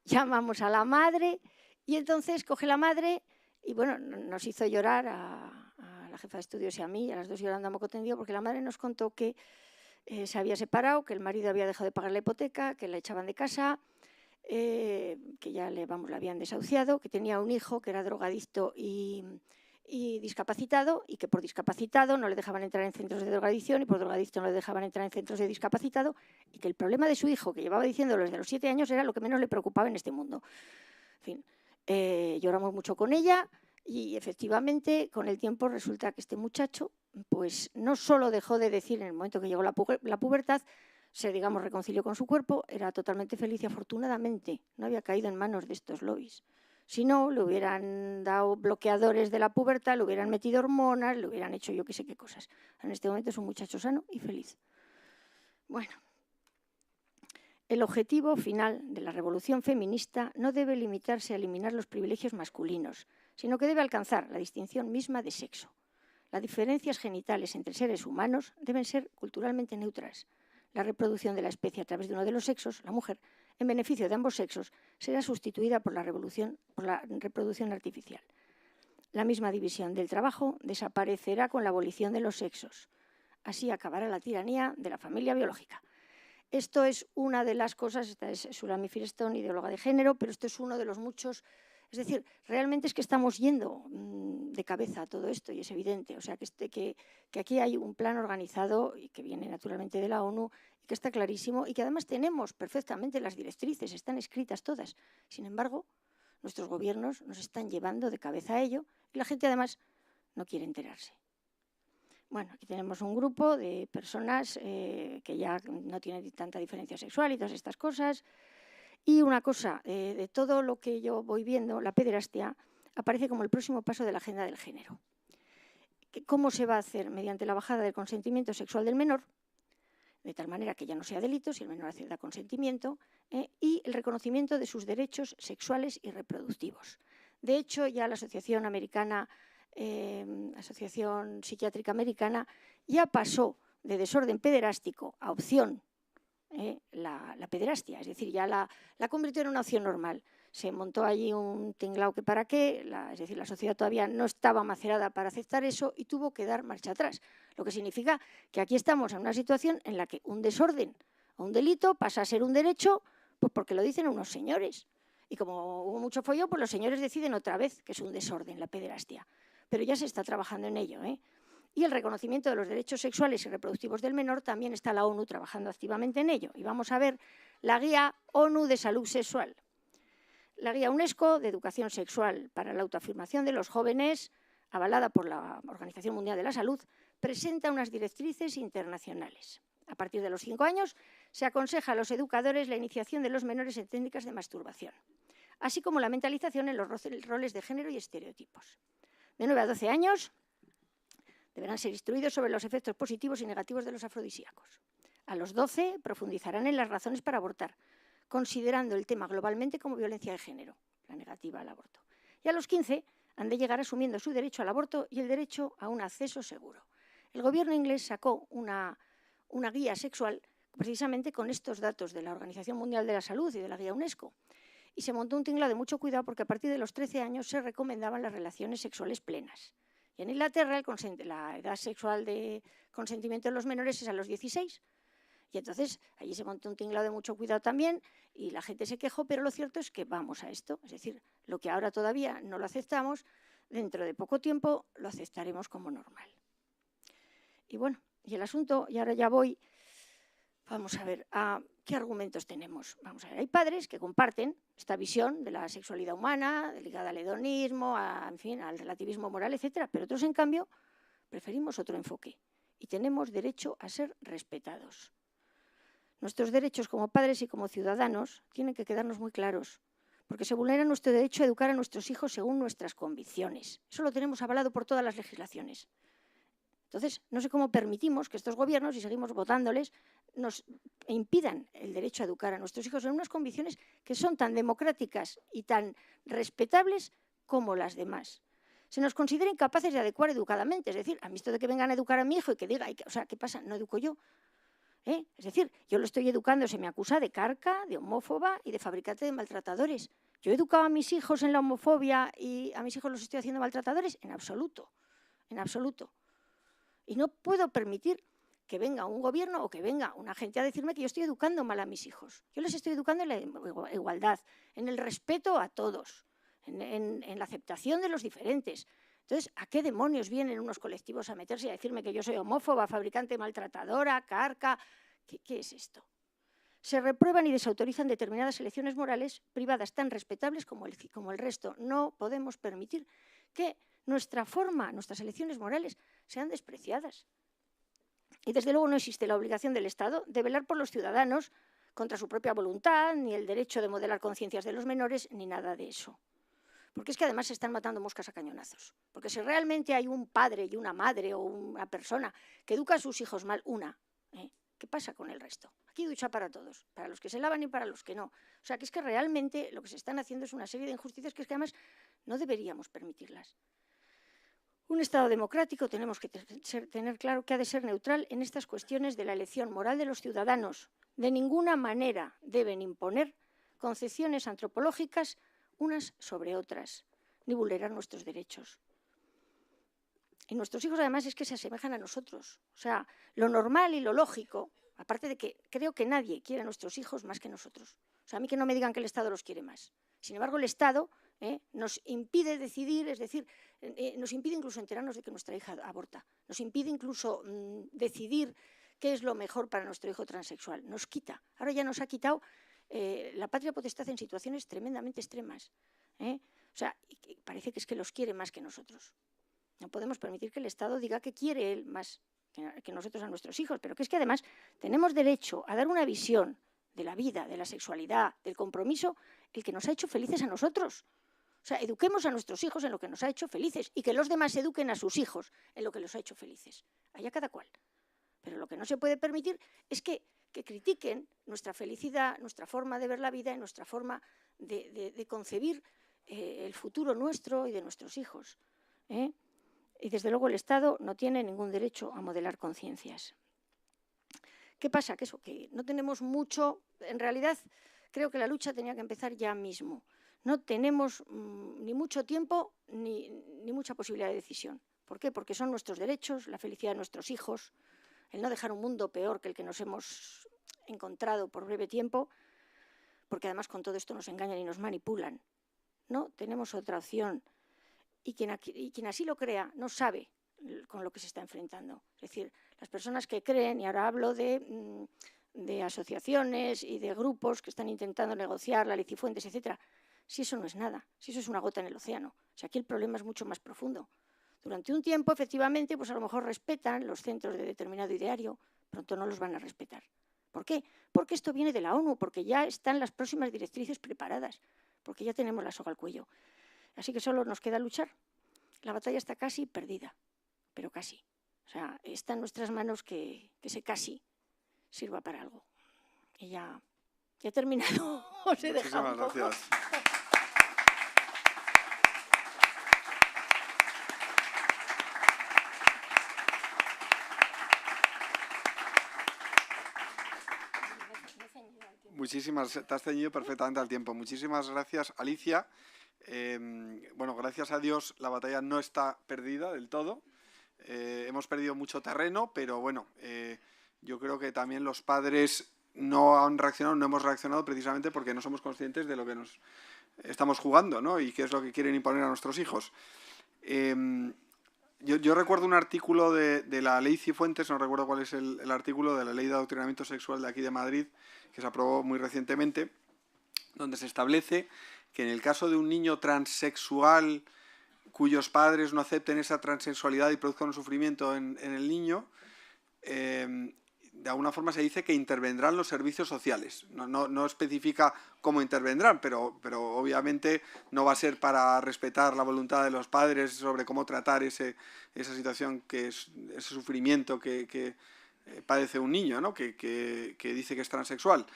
Llamamos a la madre y entonces coge la madre y, bueno, nos hizo llorar a la jefa de estudios y a mí, a las dos llorando a moco tendido, porque la madre nos contó que se había separado, que el marido había dejado de pagar la hipoteca, que la echaban de casa, que ya la habían desahuciado, que tenía un hijo que era drogadicto y discapacitado, y que por discapacitado no le dejaban entrar en centros de drogadicción y por drogadicto no le dejaban entrar en centros de discapacitado, y que el problema de su hijo, que llevaba diciéndolo desde los 7 años, era lo que menos le preocupaba en este mundo. En fin, lloramos mucho con ella y efectivamente con el tiempo resulta que este muchacho pues no solo dejó de decir en el momento que llegó la pubertad, se, digamos, reconcilió con su cuerpo, era totalmente feliz y afortunadamente no había caído en manos de estos lobbies. Si no, le hubieran dado bloqueadores de la pubertad, le hubieran metido hormonas, le hubieran hecho yo qué sé qué cosas. En este momento es un muchacho sano y feliz. Bueno, el objetivo final de la revolución feminista no debe limitarse a eliminar los privilegios masculinos, sino que debe alcanzar la distinción misma de sexo. Las diferencias genitales entre seres humanos deben ser culturalmente neutras. La reproducción de la especie a través de uno de los sexos, la mujer, en beneficio de ambos sexos, será sustituida por la reproducción artificial. La misma división del trabajo desaparecerá con la abolición de los sexos. Así acabará la tiranía de la familia biológica. Esto es una de las cosas, esta es Sulami Firestone, ideóloga de género, pero esto es uno de los muchos. Es decir, realmente es que estamos yendo de cabeza a todo esto y es evidente. O sea, que aquí hay un plan organizado y que viene naturalmente de la ONU y que está clarísimo y que además tenemos perfectamente las directrices, están escritas todas. Sin embargo, nuestros gobiernos nos están llevando de cabeza a ello y la gente además no quiere enterarse. Bueno, aquí tenemos un grupo de personas que ya no tienen tanta diferencia sexual y todas estas cosas. Y una cosa, de todo lo que yo voy viendo, la pederastia aparece como el próximo paso de la agenda del género. ¿Cómo se va a hacer? Mediante la bajada del consentimiento sexual del menor, de tal manera que ya no sea delito si el menor da consentimiento, y el reconocimiento de sus derechos sexuales y reproductivos. De hecho, ya la Asociación Americana, Asociación Psiquiátrica Americana, ya pasó de desorden pederástico a opción la pederastia, es decir, ya la convirtió en una opción normal. Se montó allí un tinglao que para qué, es decir, la sociedad todavía no estaba macerada para aceptar eso y tuvo que dar marcha atrás. Lo que significa que aquí estamos en una situación en la que un desorden o un delito pasa a ser un derecho, pues porque lo dicen unos señores. Y como hubo mucho follón, pues los señores deciden otra vez que es un desorden la pederastia. Pero ya se está trabajando en ello, Y el reconocimiento de los derechos sexuales y reproductivos del menor, también está la ONU trabajando activamente en ello. Y vamos a ver la Guía ONU de Salud Sexual. La Guía UNESCO de Educación Sexual para la Autoafirmación de los Jóvenes, avalada por la Organización Mundial de la Salud, presenta unas directrices internacionales. A partir de los 5 años, se aconseja a los educadores la iniciación de los menores en técnicas de masturbación, así como la mentalización en los roles de género y estereotipos. De 9 a 12 años, deberán ser instruidos sobre los efectos positivos y negativos de los afrodisíacos. A los 12 profundizarán en las razones para abortar, considerando el tema globalmente como violencia de género, la negativa al aborto. Y a los 15 han de llegar asumiendo su derecho al aborto y el derecho a un acceso seguro. El gobierno inglés sacó una guía sexual precisamente con estos datos de la Organización Mundial de la Salud y de la Guía UNESCO. Y se montó un tinglado de mucho cuidado porque a partir de los 13 años se recomendaban las relaciones sexuales plenas. Y en Inglaterra la edad sexual de consentimiento de los menores es a los 16. Y entonces allí se montó un tinglado de mucho cuidado también y la gente se quejó, pero lo cierto es que vamos a esto. Es decir, lo que ahora todavía no lo aceptamos, dentro de poco tiempo lo aceptaremos como normal. Y bueno, y el asunto, y ahora ya voy, vamos a ver, ¿qué argumentos tenemos? Vamos a ver, hay padres que comparten esta visión de la sexualidad humana, ligada al hedonismo, en fin, al relativismo moral, etcétera, pero otros, en cambio, preferimos otro enfoque y tenemos derecho a ser respetados. Nuestros derechos como padres y como ciudadanos tienen que quedarnos muy claros, porque se vulnera nuestro derecho a educar a nuestros hijos según nuestras convicciones. Eso lo tenemos avalado por todas las legislaciones. Entonces, no sé cómo permitimos que estos gobiernos, y seguimos votándoles, nos impidan el derecho a educar a nuestros hijos en unas convicciones que son tan democráticas y tan respetables como las demás. Se nos considera incapaces de adecuar educadamente, es decir, a mí esto de que vengan a educar a mi hijo y que diga, o sea, ¿qué pasa? ¿No educo yo? Es decir, yo lo estoy educando, se me acusa de carca, de homófoba y de fabricante de maltratadores. ¿Yo he educado a mis hijos en la homofobia y a mis hijos los estoy haciendo maltratadores? En absoluto, en absoluto. Y no puedo permitir que venga un gobierno o que venga una gente a decirme que yo estoy educando mal a mis hijos. Yo les estoy educando en la igualdad, en el respeto a todos, en la aceptación de los diferentes. Entonces, ¿a qué demonios vienen unos colectivos a meterse y a decirme que yo soy homófoba, fabricante maltratadora, carca? ¿Qué es esto? Se reprueban y desautorizan determinadas elecciones morales privadas tan respetables como el resto. No podemos permitir que nuestras elecciones morales sean despreciadas. Y desde luego no existe la obligación del Estado de velar por los ciudadanos contra su propia voluntad, ni el derecho de modelar conciencias de los menores, ni nada de eso. Porque es que además se están matando moscas a cañonazos. Porque si realmente hay un padre y una madre o una persona que educa a sus hijos mal, ¿qué pasa con el resto? Aquí ducha para todos, para los que se lavan y para los que no. O sea, que es que realmente lo que se están haciendo es una serie de injusticias que es que además no deberíamos permitirlas. Un Estado democrático tenemos que tener claro que ha de ser neutral en estas cuestiones de la elección moral de los ciudadanos. De ninguna manera deben imponer concepciones antropológicas unas sobre otras, ni vulnerar nuestros derechos. Y nuestros hijos además es que se asemejan a nosotros. O sea, lo normal y lo lógico, aparte de que creo que nadie quiere a nuestros hijos más que nosotros. O sea, a mí que no me digan que el Estado los quiere más. Sin embargo, el Estado nos impide decidir, es decir, nos impide incluso enterarnos de que nuestra hija aborta. Nos impide incluso decidir qué es lo mejor para nuestro hijo transexual. Nos quita. Ahora ya nos ha quitado la patria potestad en situaciones tremendamente extremas. O sea, parece que es que los quiere más que nosotros. No podemos permitir que el Estado diga que quiere él más que nosotros a nuestros hijos, pero que es que además tenemos derecho a dar una visión de la vida, de la sexualidad, del compromiso, el que nos ha hecho felices a nosotros. O sea, eduquemos a nuestros hijos en lo que nos ha hecho felices y que los demás eduquen a sus hijos en lo que los ha hecho felices. Allá cada cual. Pero lo que no se puede permitir es que critiquen nuestra felicidad, nuestra forma de ver la vida y nuestra forma de concebir el futuro nuestro y de nuestros hijos. Y desde luego el Estado no tiene ningún derecho a modelar conciencias. ¿Qué pasa? Que no tenemos mucho, en realidad creo que la lucha tenía que empezar ya mismo. No tenemos ni mucho tiempo ni mucha posibilidad de decisión. ¿Por qué? Porque son nuestros derechos, la felicidad de nuestros hijos, el no dejar un mundo peor que el que nos hemos encontrado por breve tiempo, porque además con todo esto nos engañan y nos manipulan. No tenemos otra opción. Y quien así lo crea no sabe con lo que se está enfrentando. Es decir, las personas que creen, y ahora hablo de asociaciones y de grupos que están intentando negociar la ley Cifuentes, etcétera, si eso no es nada, si eso es una gota en el océano. O sea, aquí el problema es mucho más profundo. Durante un tiempo, efectivamente, pues a lo mejor respetan los centros de determinado ideario, pronto no los van a respetar. ¿Por qué? Porque esto viene de la ONU, porque ya están las próximas directrices preparadas, porque ya tenemos la soga al cuello. Así que solo nos queda luchar. La batalla está casi perdida, pero casi. O sea, está en nuestras manos que ese casi sirva para algo. Y ya he terminado. Os he dejado un poco. Gracias. Te has ceñido perfectamente al tiempo. Muchísimas gracias, Alicia. Bueno, gracias a Dios la batalla no está perdida del todo. Hemos perdido mucho terreno, pero bueno, yo creo que también los padres no han reaccionado, no hemos reaccionado precisamente porque no somos conscientes de lo que nos estamos jugando, ¿no? Y qué es lo que quieren imponer a nuestros hijos. Yo recuerdo un artículo de la ley Cifuentes, no recuerdo cuál es el artículo, de la ley de adoctrinamiento sexual de aquí de Madrid, que se aprobó muy recientemente, donde se establece que en el caso de un niño transexual cuyos padres no acepten esa transexualidad y produzcan un sufrimiento en el niño, de alguna forma se dice que intervendrán los servicios sociales. No especifica cómo intervendrán, pero obviamente no va a ser para respetar la voluntad de los padres sobre cómo tratar esa situación, ese sufrimiento que padece un niño, ¿no? que dice que es transexual.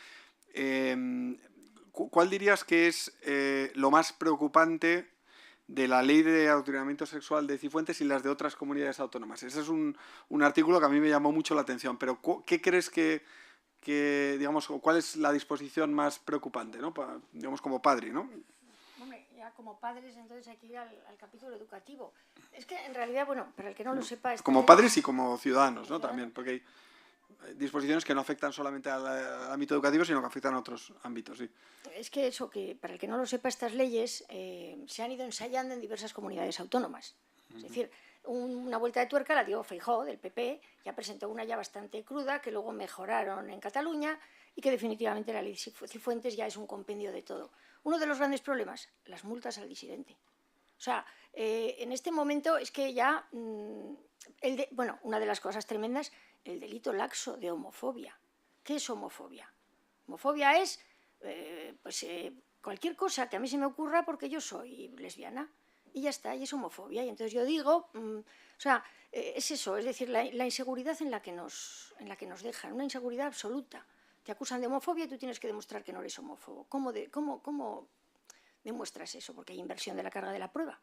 ¿Cuál dirías que es lo más preocupante de la ley de adoctrinamiento sexual de Cifuentes y las de otras comunidades autónomas? Ese es un artículo que a mí me llamó mucho la atención, pero ¿qué crees que digamos, cuál es la disposición más preocupante, ¿no? Digamos, como padre, ¿no? Hombre, ya como padres, entonces hay que ir al capítulo educativo. Es que en realidad, bueno, para el que no lo sepa... Como padres y como ciudadanos, ¿no? También, porque hay disposiciones que no afectan solamente al ámbito educativo, sino que afectan a otros ámbitos, sí. Es que eso, que para el que no lo sepa, estas leyes se han ido ensayando en diversas comunidades autónomas. Es decir, una vuelta de tuerca la dio Feijóo, del PP, ya presentó una ya bastante cruda, que luego mejoraron en Cataluña, y que definitivamente la ley Cifuentes ya es un compendio de todo. Uno de los grandes problemas, las multas al disidente. O sea, en este momento es que ya, bueno, una de las cosas tremendas, el delito laxo de homofobia. ¿Qué es homofobia? Homofobia es cualquier cosa que a mí se me ocurra porque yo soy lesbiana y ya está, y es homofobia. Y entonces yo digo, o sea, es eso, es decir, la inseguridad en la que nos dejan, una inseguridad absoluta. Te acusan de homofobia y tú tienes que demostrar que no eres homófobo. ¿Cómo demuestras eso? Porque hay inversión de la carga de la prueba.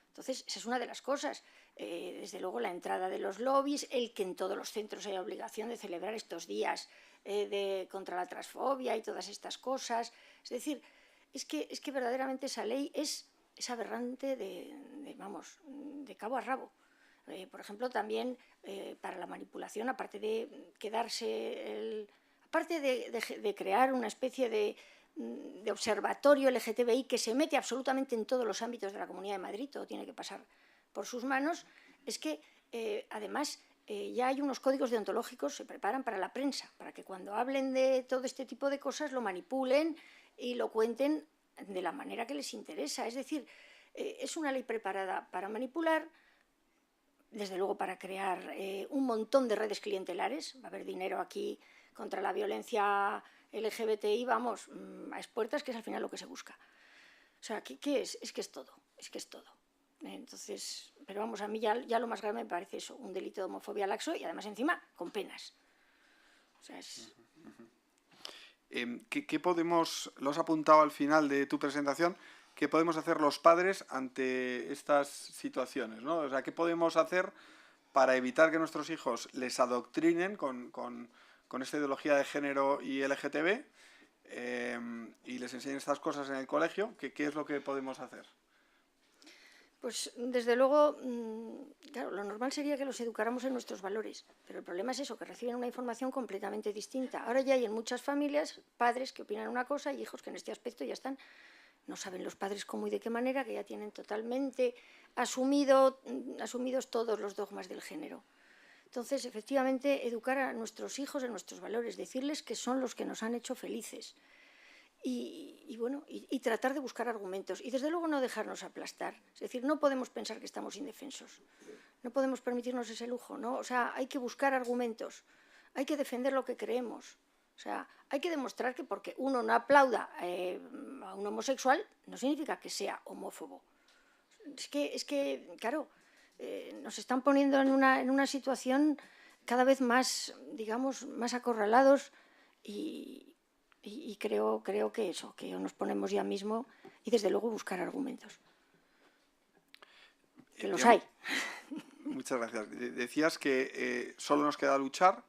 Entonces, esa es una de las cosas. Desde luego, la entrada de los lobbies, el que en todos los centros haya obligación de celebrar estos días contra la transfobia y todas estas cosas. Es decir, es que verdaderamente esa ley es aberrante de cabo a rabo. Por ejemplo, también para la manipulación, aparte de quedarse... aparte de crear una especie de observatorio LGTBI que se mete absolutamente en todos los ámbitos de la Comunidad de Madrid, todo tiene que pasar por sus manos, es que además ya hay unos códigos deontológicos, se preparan para la prensa, para que cuando hablen de todo este tipo de cosas lo manipulen y lo cuenten de la manera que les interesa. Es decir, es una ley preparada para manipular, desde luego para crear un montón de redes clientelares. Va a haber dinero aquí contra la violencia LGBTI, vamos, a expuertas, que es al final lo que se busca. O sea, ¿qué es? Es que es todo, Entonces, pero vamos, a mí ya lo más grave me parece eso, un delito de homofobia laxo y además encima con penas. O sea, es... ¿Qué podemos, lo has apuntado al final de tu presentación, qué podemos hacer los padres ante estas situaciones, ¿no? O sea, ¿qué podemos hacer para evitar que nuestros hijos les adoctrinen con esta ideología de género y LGTB y les enseñen estas cosas en el colegio? ¿Qué es lo que podemos hacer? Pues desde luego, claro, lo normal sería que los educáramos en nuestros valores, pero el problema es eso, que reciben una información completamente distinta. Ahora ya hay en muchas familias padres que opinan una cosa y hijos que en este aspecto ya están, no saben los padres cómo y de qué manera, que ya tienen totalmente asumidos todos los dogmas del género. Entonces, efectivamente, educar a nuestros hijos en nuestros valores, decirles que son los que nos han hecho felices y tratar de buscar argumentos. Y desde luego no dejarnos aplastar. Es decir, no podemos pensar que estamos indefensos. No podemos permitirnos ese lujo, ¿no? O sea, hay que buscar argumentos. Hay que defender lo que creemos. O sea, hay que demostrar que porque uno no aplauda a un homosexual no significa que sea homófobo. Es que claro, nos están poniendo en una situación cada vez más, digamos, más acorralados y creo que eso, que nos ponemos ya mismo y desde luego buscar argumentos. Que los hay. Muchas gracias. Decías que solo nos queda luchar.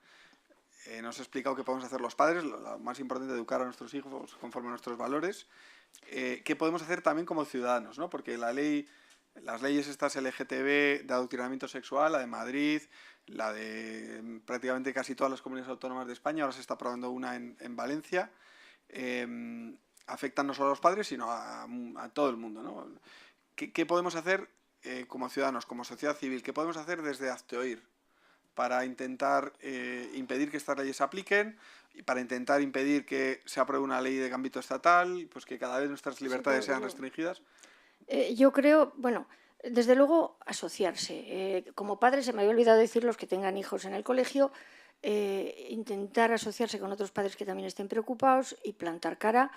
Nos has explicado qué podemos hacer los padres, lo más importante, educar a nuestros hijos conforme a nuestros valores. ¿Qué podemos hacer también como ciudadanos, ¿no? Porque la ley Las leyes estas LGTB de adoctrinamiento sexual, la de Madrid, la de prácticamente casi todas las comunidades autónomas de España, ahora se está aprobando una en Valencia, afectan no solo a los padres, sino a todo el mundo, ¿no? ¿Qué podemos hacer como ciudadanos, como sociedad civil? ¿Qué podemos hacer desde Hazte Oír para intentar impedir que estas leyes se apliquen y para intentar impedir que se apruebe una ley de ámbito estatal, pues que cada vez nuestras libertades sean restringidas? Yo creo, bueno, desde luego asociarse. Como padres, se me había olvidado decir, los que tengan hijos en el colegio, intentar asociarse con otros padres que también estén preocupados y plantar cara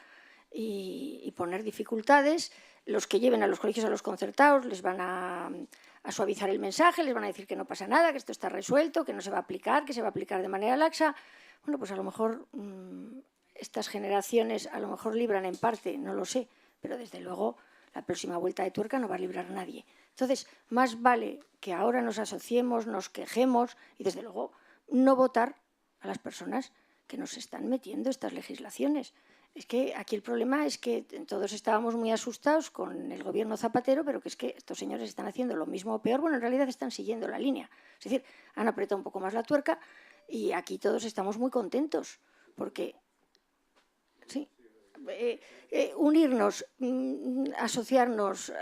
y poner dificultades. Los que lleven a los colegios a los concertados les van a suavizar el mensaje, les van a decir que no pasa nada, que esto está resuelto, que no se va a aplicar, que se va a aplicar de manera laxa. Bueno, pues a lo mejor estas generaciones a lo mejor libran en parte, no lo sé, pero desde luego la próxima vuelta de tuerca no va a librar a nadie. Entonces, más vale que ahora nos asociemos, nos quejemos y, desde luego, no votar a las personas que nos están metiendo estas legislaciones. Es que aquí el problema es que todos estábamos muy asustados con el gobierno Zapatero, pero que es que estos señores están haciendo lo mismo o peor. Bueno, en realidad están siguiendo la línea. Es decir, han apretado un poco más la tuerca y aquí todos estamos muy contentos porque, sí, unirnos, asociarnos,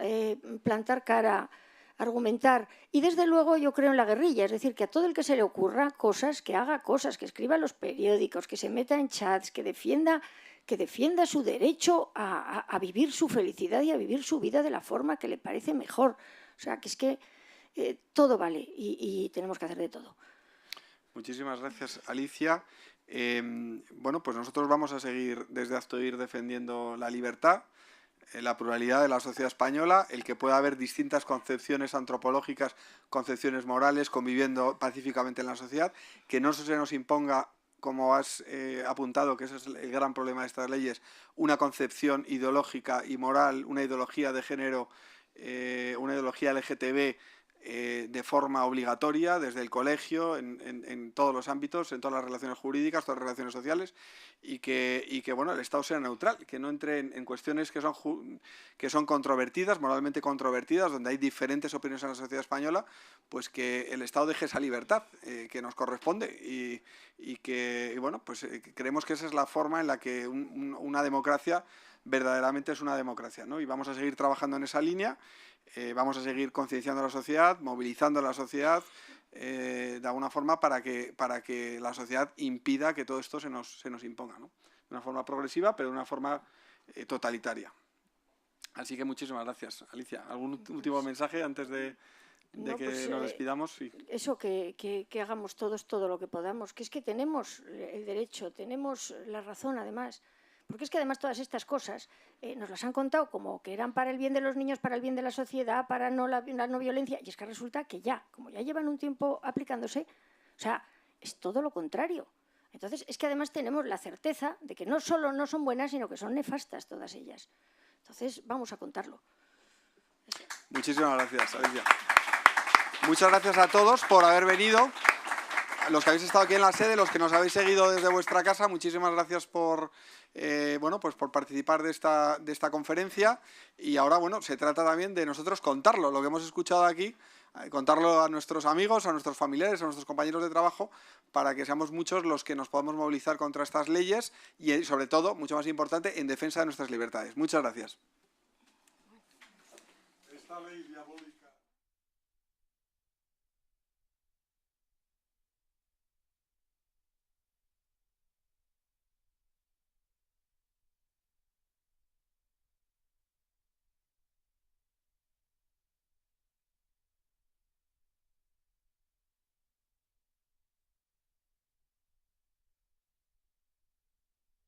plantar cara, argumentar. Y desde luego yo creo en la guerrilla, es decir, que a todo el que se le ocurra cosas, que haga cosas, que escriba en los periódicos, que se meta en chats, que defienda su derecho a vivir su felicidad y a vivir su vida de la forma que le parece mejor. O sea, que es que todo vale y tenemos que hacer de todo. Muchísimas gracias, Alicia. Bueno, pues nosotros vamos a seguir desde Hazte Oír defendiendo la libertad, la pluralidad de la sociedad española, el que pueda haber distintas concepciones antropológicas, concepciones morales, conviviendo pacíficamente en la sociedad, que no se nos imponga, como has apuntado, que ese es el gran problema de estas leyes, una concepción ideológica y moral, una ideología de género, una ideología LGTB, de forma obligatoria desde el colegio, en todos los ámbitos, en todas las relaciones jurídicas, todas las relaciones sociales, y que bueno, el Estado sea neutral, que no entre en cuestiones que son controvertidas, moralmente controvertidas, donde hay diferentes opiniones en la sociedad española, pues que el Estado deje esa libertad que nos corresponde y bueno, pues creemos que esa es la forma en la que una democracia verdaderamente es una democracia, ¿no? Y vamos a seguir trabajando en esa línea. Vamos a seguir concienciando a la sociedad, movilizando a la sociedad de alguna forma para que la sociedad impida que todo esto se nos imponga, ¿no? De una forma progresiva, pero de una forma totalitaria. Así que muchísimas gracias, Alicia. ¿Algún último mensaje antes de que nos despidamos? Sí. Eso, que hagamos todos todo lo que podamos, que es que tenemos el derecho, tenemos la razón además. Porque es que además todas estas cosas nos las han contado como que eran para el bien de los niños, para el bien de la sociedad, para la no violencia. Y es que resulta que como ya llevan un tiempo aplicándose, o sea, es todo lo contrario. Entonces, es que además tenemos la certeza de que no solo no son buenas, sino que son nefastas todas ellas. Entonces, vamos a contarlo. Muchísimas gracias, Alicia. Muchas gracias a todos por haber venido. Los que habéis estado aquí en la sede, los que nos habéis seguido desde vuestra casa, muchísimas gracias por por participar de esta conferencia. Y ahora, bueno, se trata también de nosotros contarlo, lo que hemos escuchado aquí, contarlo a nuestros amigos, a nuestros familiares, a nuestros compañeros de trabajo, para que seamos muchos los que nos podamos movilizar contra estas leyes y, sobre todo, mucho más importante, en defensa de nuestras libertades. Muchas gracias. Esta ley diabólica.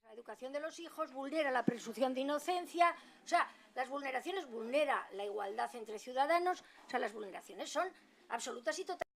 La educación de los hijos vulnera la presunción de inocencia, o sea, las vulneraciones vulnera la igualdad entre ciudadanos, o sea, las vulneraciones son absolutas y totales.